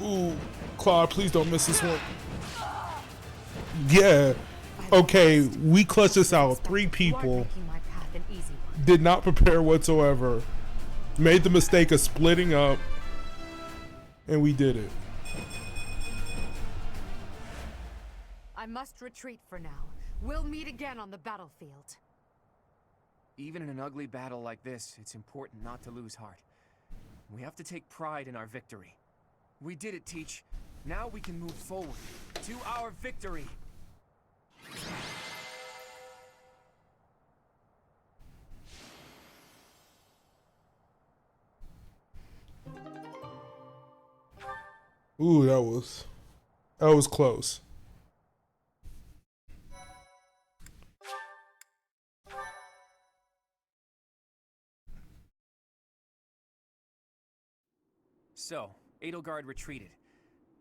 Ooh, Claude, please don't miss this one. Yeah. Okay, we clutched this out. 3 people did not prepare whatsoever. Made the mistake of splitting up, and we did it. I must retreat for now. We'll meet again on the battlefield. Even in an ugly battle like this, it's important not to lose heart. We have to take pride in our victory. We did it, Teach. Now we can move forward to our victory. Ooh, that was close. So, Edelgard retreated.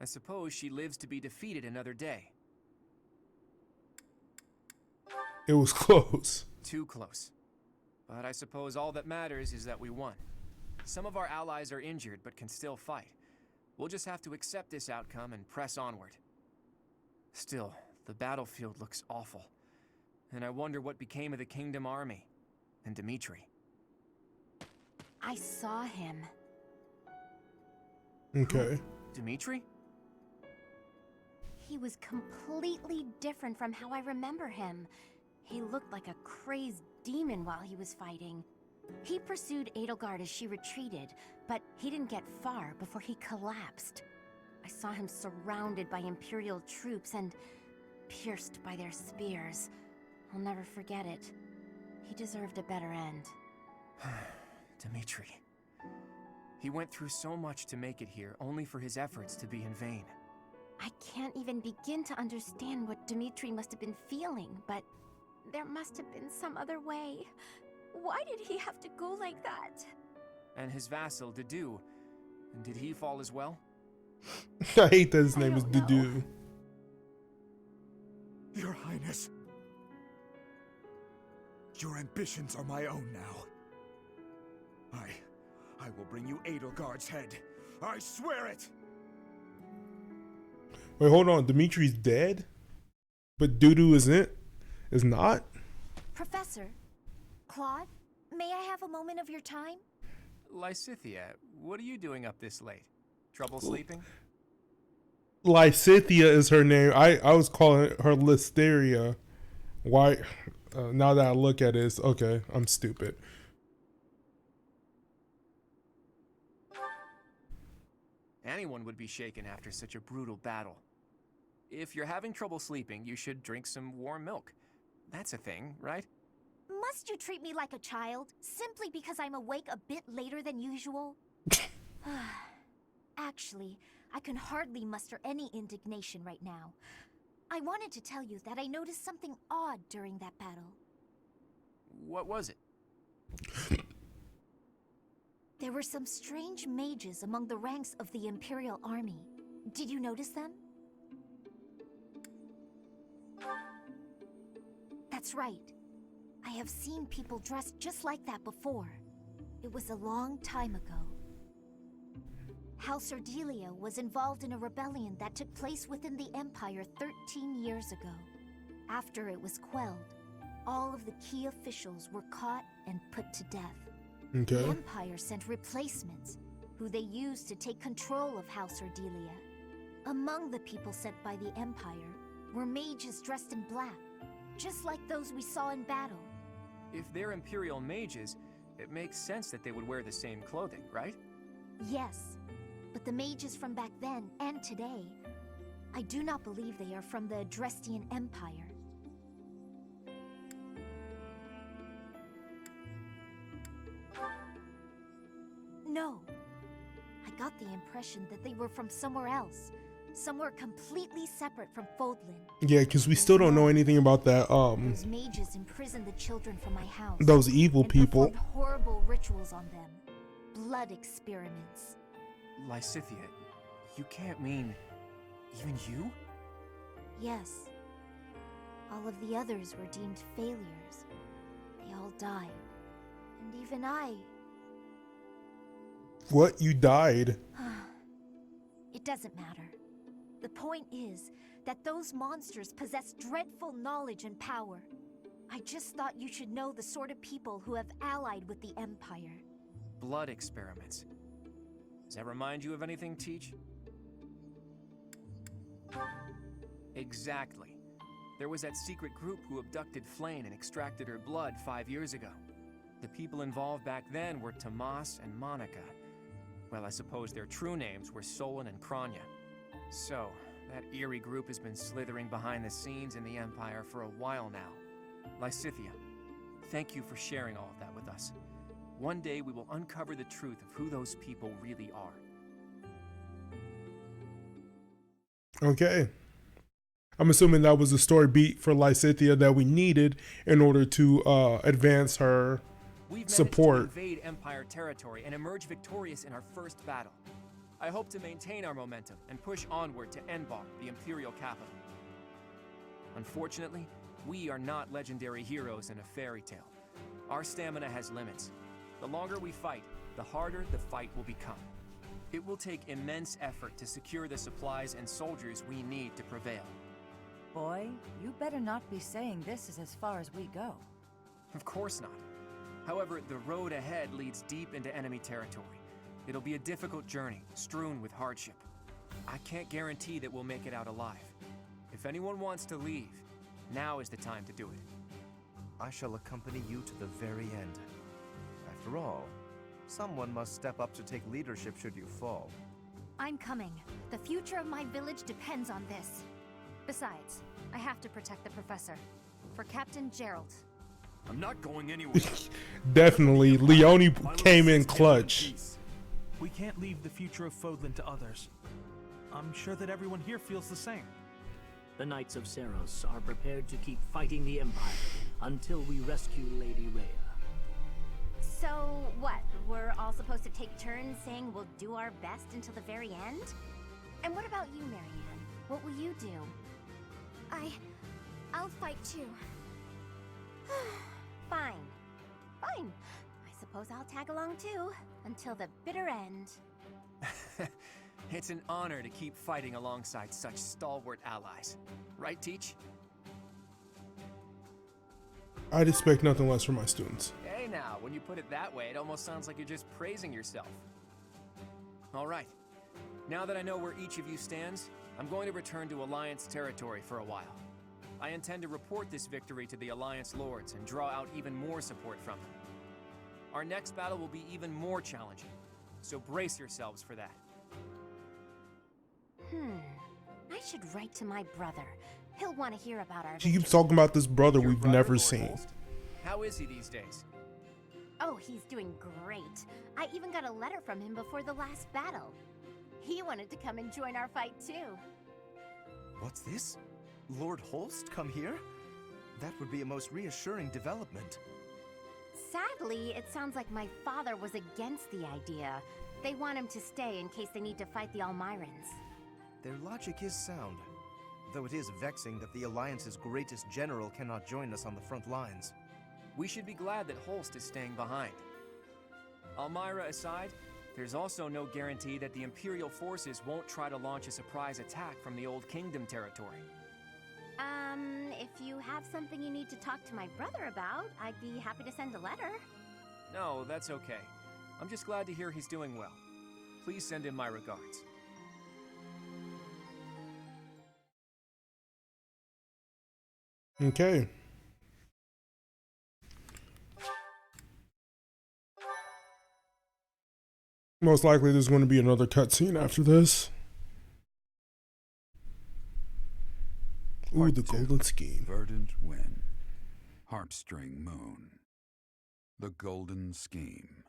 I suppose she lives to be defeated another day. It was close. Too close. But I suppose all that matters is that we won. Some of our allies are injured but can still fight. We'll just have to accept this outcome and press onward. Still, the battlefield looks awful. And I wonder what became of the Kingdom Army and Dimitri. I saw him. Okay. Dimitri? He was completely different from how I remember him. He looked like a crazed demon while he was fighting. He pursued Edelgard as she retreated, but he didn't get far before he collapsed. I saw him surrounded by Imperial troops and pierced by their spears. I'll never forget it. He deserved a better end. Dimitri. He went through so much to make it here, only for his efforts to be in vain. I can't even begin to understand what Dimitri must have been feeling, but there must have been some other way. Why did he have to go like that? And his vassal, Dedu. Did he fall as well? I hate that his name is Dedu. Your Highness. Your ambitions are my own now. I will bring you Edelgard's head. I swear it! Wait, hold on. Dimitri's dead? But Dudu is not? Professor, Claude, may I have a moment of your time? Lysithea, what are you doing up this late? Trouble sleeping? Lysithea is her name. I was calling her Listeria. Why? Now that I look at it, it's okay. I'm stupid. Anyone would be shaken after such a brutal battle. If you're having trouble sleeping, you should drink some warm milk. That's a thing, right? Must you treat me like a child, simply because I'm awake a bit later than usual? Actually, I can hardly muster any indignation right now. I wanted to tell you that I noticed something odd during that battle. What was it? There were some strange mages among the ranks of the Imperial Army. Did you notice them? That's right. I have seen people dressed just like that before. It was a long time ago. House Ardelia was involved in a rebellion that took place within the Empire 13 years ago. After it was quelled, all of the key officials were caught and put to death. Okay. The Empire sent replacements, who they used to take control of House Ardelia. Among the people sent by the Empire were mages dressed in black, just like those we saw in battle. If they're Imperial mages, it makes sense that they would wear the same clothing, right? Yes, but the mages from back then and today, I do not believe they are from the Adrestian Empire. No. I got the impression that they were from somewhere else. Somewhere completely separate from Fodlan. Yeah, because we still don't know anything about that. Those mages imprisoned the children from my house. Those evil and people. Performed horrible rituals on them. Blood experiments. Lysithea, you can't mean... even you? Yes. All of the others were deemed failures. They all died. And even I... What? You died? It doesn't matter. The point is that those monsters possess dreadful knowledge and power. I just thought you should know the sort of people who have allied with the Empire. Blood experiments. Does that remind you of anything, Teach? Exactly. There was that secret group who abducted Flayn and extracted her blood 5 years ago. The people involved back then were Tomas and Monica. Well, I suppose their true names were Solon and Kranya. So, that eerie group has been slithering behind the scenes in the Empire for a while now. Lysithea, thank you for sharing all of that with us. One day we will uncover the truth of who those people really are. Okay. I'm assuming that was a story beat for Lysithea that we needed in order to advance her support. We've managed to invade Empire territory and emerge victorious in our first battle. I hope to maintain our momentum and push onward to Enbar, the Imperial capital. Unfortunately, we are not legendary heroes in a fairy tale. Our stamina has limits. The longer we fight, the harder the fight will become. It will take immense effort to secure the supplies and soldiers we need to prevail. Boy, you better not be saying this is as far as we go. Of course not. However, the road ahead leads deep into enemy territory. It'll be a difficult journey, strewn with hardship. I can't guarantee that we'll make it out alive. If anyone wants to leave, now is the time to do it. I shall accompany you to the very end. After all, someone must step up to take leadership should you fall. I'm coming. The future of my village depends on this. Besides, I have to protect the professor. For Captain Gerald. I'm not going anywhere. Definitely, Leone came in clutch. We can't leave the future of Fodlan to others. I'm sure that everyone here feels the same. The Knights of Seros are prepared to keep fighting the Empire until we rescue Lady Rhea. So, what? We're all supposed to take turns saying we'll do our best until the very end? And what about you, Marianne? What will you do? I'll fight too. Fine. Fine. I suppose I'll tag along too, until the bitter end. It's an honor to keep fighting alongside such stalwart allies. Right, Teach? I'd expect nothing less from my students. Hey now, when you put it that way, it almost sounds like you're just praising yourself. All right. Now that I know where each of you stands, I'm going to return to Alliance territory for a while. I intend to report this victory to the Alliance Lords and draw out even more support from them. Our next battle will be even more challenging, so brace yourselves for that. I should write to my brother. He'll want to hear about our She keeps talking about this brother Your we've brother, never Lord seen. Holst? How is he these days? Oh, he's doing great. I even got a letter from him before the last battle. He wanted to come and join our fight too. What's this? Lord Holst come here? That would be a most reassuring development. Sadly, it sounds like my father was against the idea. They want him to stay in case they need to fight the Almirans. Their logic is sound, though it is vexing that the Alliance's greatest general cannot join us on the front lines. We should be glad that Holst is staying behind. Almira aside, there's also no guarantee that the Imperial forces won't try to launch a surprise attack from the Old Kingdom territory. If you have something you need to talk to my brother about, I'd be happy to send a letter. No, that's okay. I'm just glad to hear he's doing well. Please send him my regards. Okay. Most likely there's going to be another cutscene after this. Ooh, the golden scheme. Verdant wind. Heartstring moon. The golden scheme.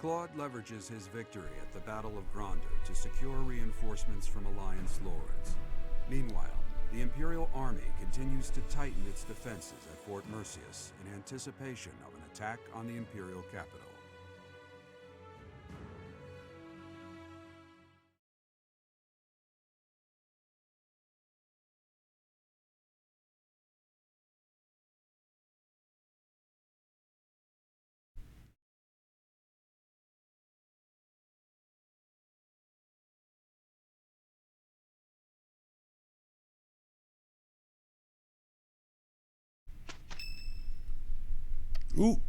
Claude leverages his victory at the Battle of Gronder to secure reinforcements from Alliance lords. Meanwhile, the Imperial Army continues to tighten its defenses at Fort Mercius in anticipation of an attack on the Imperial capital. Ooh.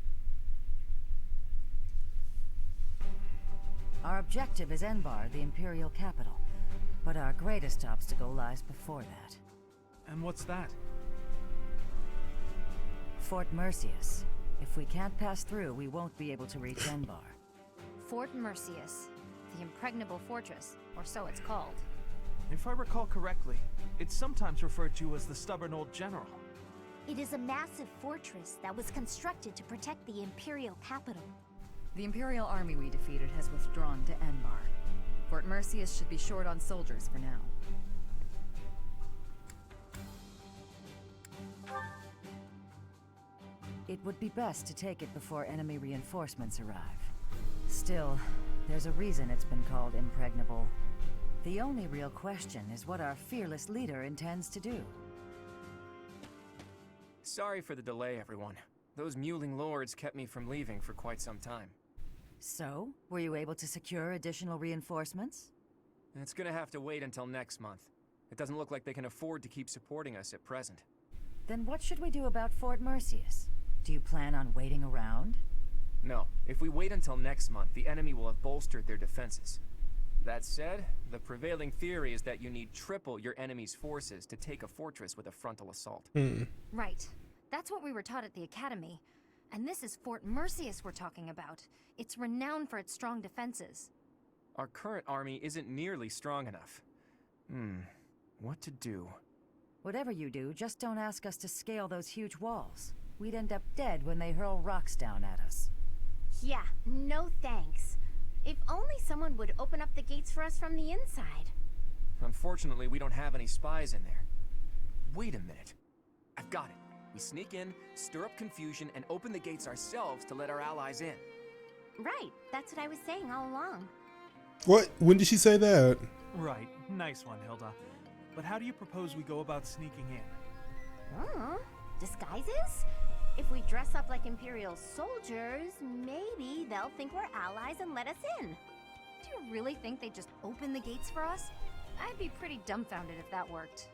Our objective is Enbar, the Imperial capital. But our greatest obstacle lies before that. And what's that? Fort Mercius. If we can't pass through, we won't be able to reach Enbar. Fort Mercius, the impregnable fortress, or so it's called. If I recall correctly, it's sometimes referred to as the Stubborn Old General. It is a massive fortress that was constructed to protect the Imperial capital. The Imperial army we defeated has withdrawn to Enbar. Fort Mercius should be short on soldiers for now. It would be best to take it before enemy reinforcements arrive. Still, there's a reason it's been called impregnable. The only real question is what our fearless leader intends to do. Sorry for the delay, everyone. Those mewling lords kept me from leaving for quite some time. So, were you able to secure additional reinforcements? It's gonna have to wait until next month. It doesn't look like they can afford to keep supporting us at present. Then what should we do about Fort Mercius? Do you plan on waiting around? No. If we wait until next month, the enemy will have bolstered their defenses. That said, the prevailing theory is that you need triple your enemy's forces to take a fortress with a frontal assault. Right. That's what we were taught at the academy. And this is Fort Mercius we're talking about. It's renowned for its strong defenses. Our current army isn't nearly strong enough. What to do? Whatever you do, just don't ask us to scale those huge walls. We'd end up dead when they hurl rocks down at us. Yeah, no thanks. If only someone would open up the gates for us from the inside. Unfortunately, we don't have any spies in there. Wait a minute. I've got it. We sneak in, stir up confusion, and open the gates ourselves to let our allies in. Right, that's what I was saying all along. What? When did she say that? Right, nice one, Hilda. But how do you propose we go about sneaking in? Disguises? If we dress up like Imperial soldiers, maybe they'll think we're allies and let us in. Do you really think they'd just open the gates for us? I'd be pretty dumbfounded if that worked.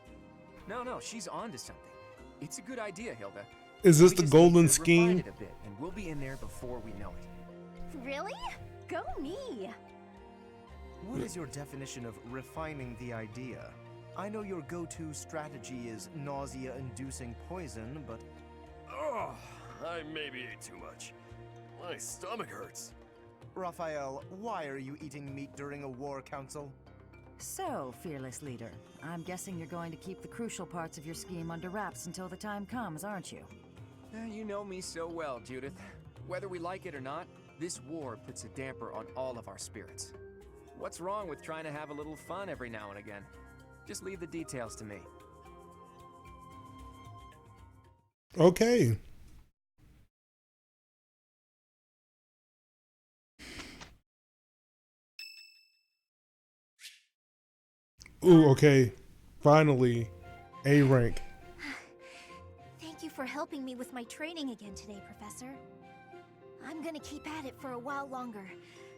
No, she's onto something. It's a good idea, Hilda. Is this We the just golden need to refine scheme? it a bit, and we'll be in there before we know it. Really? Go me! What is your definition of refining the idea? I know your go-to strategy is nausea-inducing poison, but... Oh, I maybe ate too much. My stomach hurts. Raphael, why are you eating meat during a war council? So, fearless leader, I'm guessing you're going to keep the crucial parts of your scheme under wraps until the time comes, aren't you? You know me so well, Judith. Whether we like it or not, this war puts a damper on all of our spirits. What's wrong with trying to have a little fun every now and again? Just leave the details to me. Okay. Ooh, okay. Finally, A rank. Thank you for helping me with my training again today, Professor. I'm gonna keep at it for a while longer,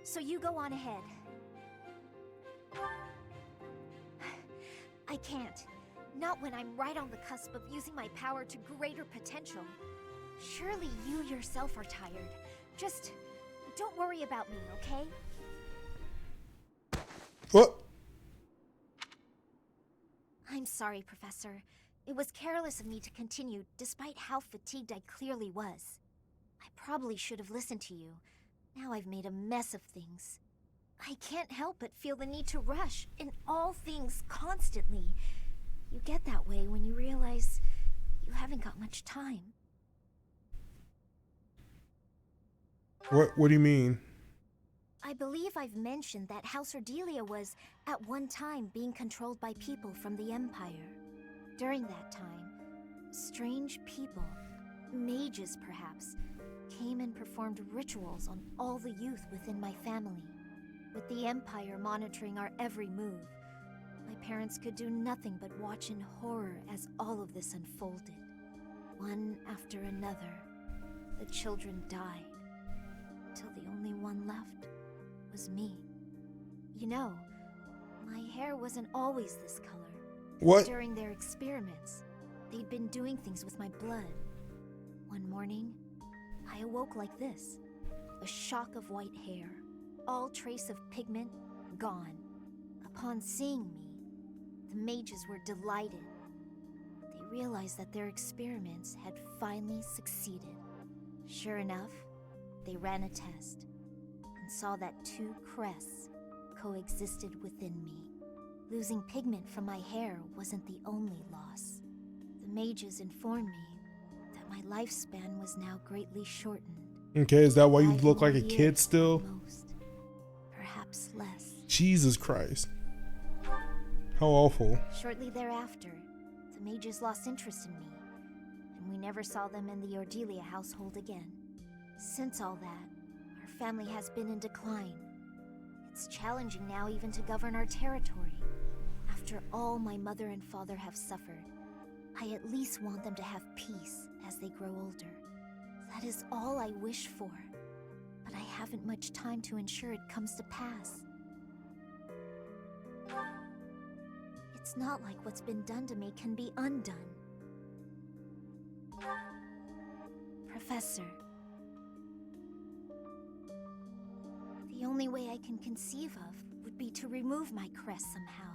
so you go on ahead. I can't. Not when I'm right on the cusp of using my power to greater potential. Surely you yourself are tired. Just don't worry about me, okay? What? I'm sorry, Professor. It was careless of me to continue, despite how fatigued I clearly was. I probably should have listened to you. Now I've made a mess of things. I can't help but feel the need to rush in all things constantly. You get that way when you realize you haven't got much time. What do you mean? I believe I've mentioned that House Ordelia was, at one time, being controlled by people from the Empire. During that time, strange people, mages perhaps, came and performed rituals on all the youth within my family. With the Empire monitoring our every move, my parents could do nothing but watch in horror as all of this unfolded. One after another, the children died, till the only one left was me. You know, my hair wasn't always this color. What? During their experiments, they'd been doing things with my blood. One morning, I awoke like this. A shock of white hair. All trace of pigment gone. Upon seeing me, the mages were delighted. They realized that their experiments had finally succeeded. Sure enough, they ran a test and saw that 2 crests coexisted within me. Losing pigment from my hair wasn't the only loss. The mages informed me that my lifespan was now greatly shortened. Okay, is that why you 5 look like more a kid years still? at most, perhaps less. Jesus Christ. How awful. Shortly thereafter, the mages lost interest in me, and we never saw them in the Ordelia household again. Since all that, our family has been in decline. It's challenging now even to govern our territory. After all my mother and father have suffered, I at least want them to have peace as they grow older. That is all I wish for, but I haven't much time to ensure it comes to pass. It's not like what's been done to me can be undone. Professor, the only way I can conceive of would be to remove my crest somehow.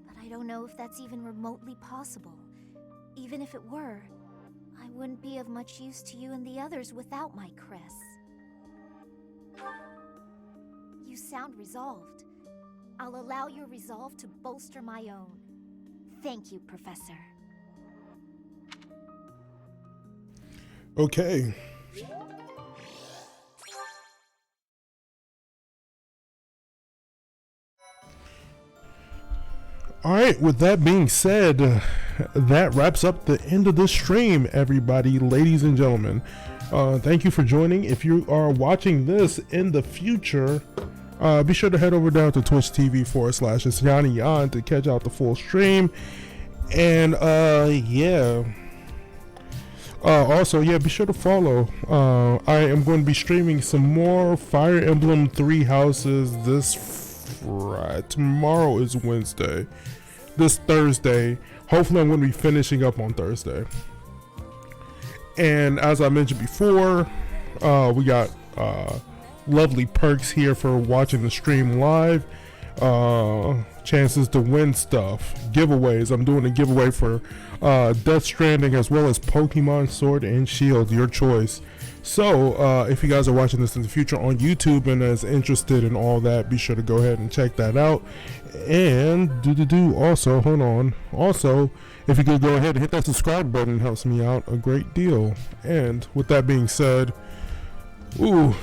But I don't know if that's even remotely possible. Even if it were, I wouldn't be of much use to you and the others without my crests. You sound resolved. I'll allow your resolve to bolster my own. Thank you, Professor. Okay. Alright, with that being said, that wraps up the end of this stream, everybody, ladies and gentlemen. Thank you for joining. If you are watching this in the future, be sure to head over down to twitch.tv/ItsYaniYan to catch out the full stream. And yeah. Also, yeah, be sure to follow. I am going to be streaming some more Fire Emblem 3 Houses this tomorrow is Wednesday. This Thursday. Hopefully I'm going to be finishing up on Thursday. And as I mentioned before, we got lovely perks here for watching the stream live. Chances to win stuff, giveaways. I'm doing a giveaway for Death Stranding as well as Pokemon Sword and Shield, your choice. So if you guys are watching this in the future on YouTube and is interested in all that, be sure to go ahead and check that out. And also, hold on, also if you could go ahead and hit that subscribe button, it helps me out a great deal. And with that being said, ooh,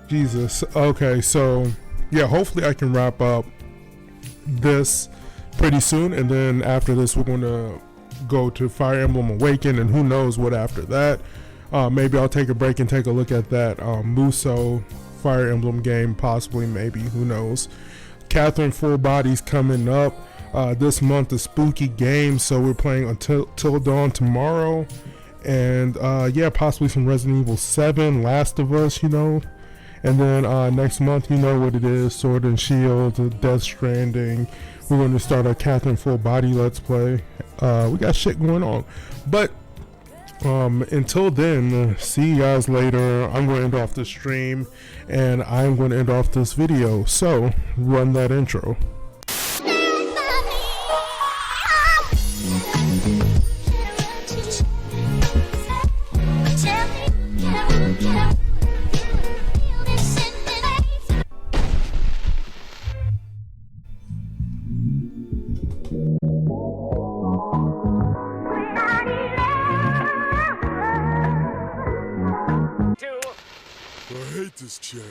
Jesus. Okay, so yeah, hopefully I can wrap up this pretty soon, and then after this we're going to go to Fire Emblem Awaken, and who knows what after that. Maybe I'll take a break and take a look at that Muso Fire Emblem game, possibly, maybe, who knows. Catherine Full Body's coming up this month, a spooky game, so we're playing until dawn tomorrow. And yeah, possibly some Resident Evil 7, Last of Us, you know. And then next month, you know what it is, Sword and Shield, Death Stranding. We're going to start our Catherine Full Body Let's Play. We got shit going on. But until then, see you guys later. I'm going to end off the stream, and I'm going to end off this video. So, run that intro. I hate this channel.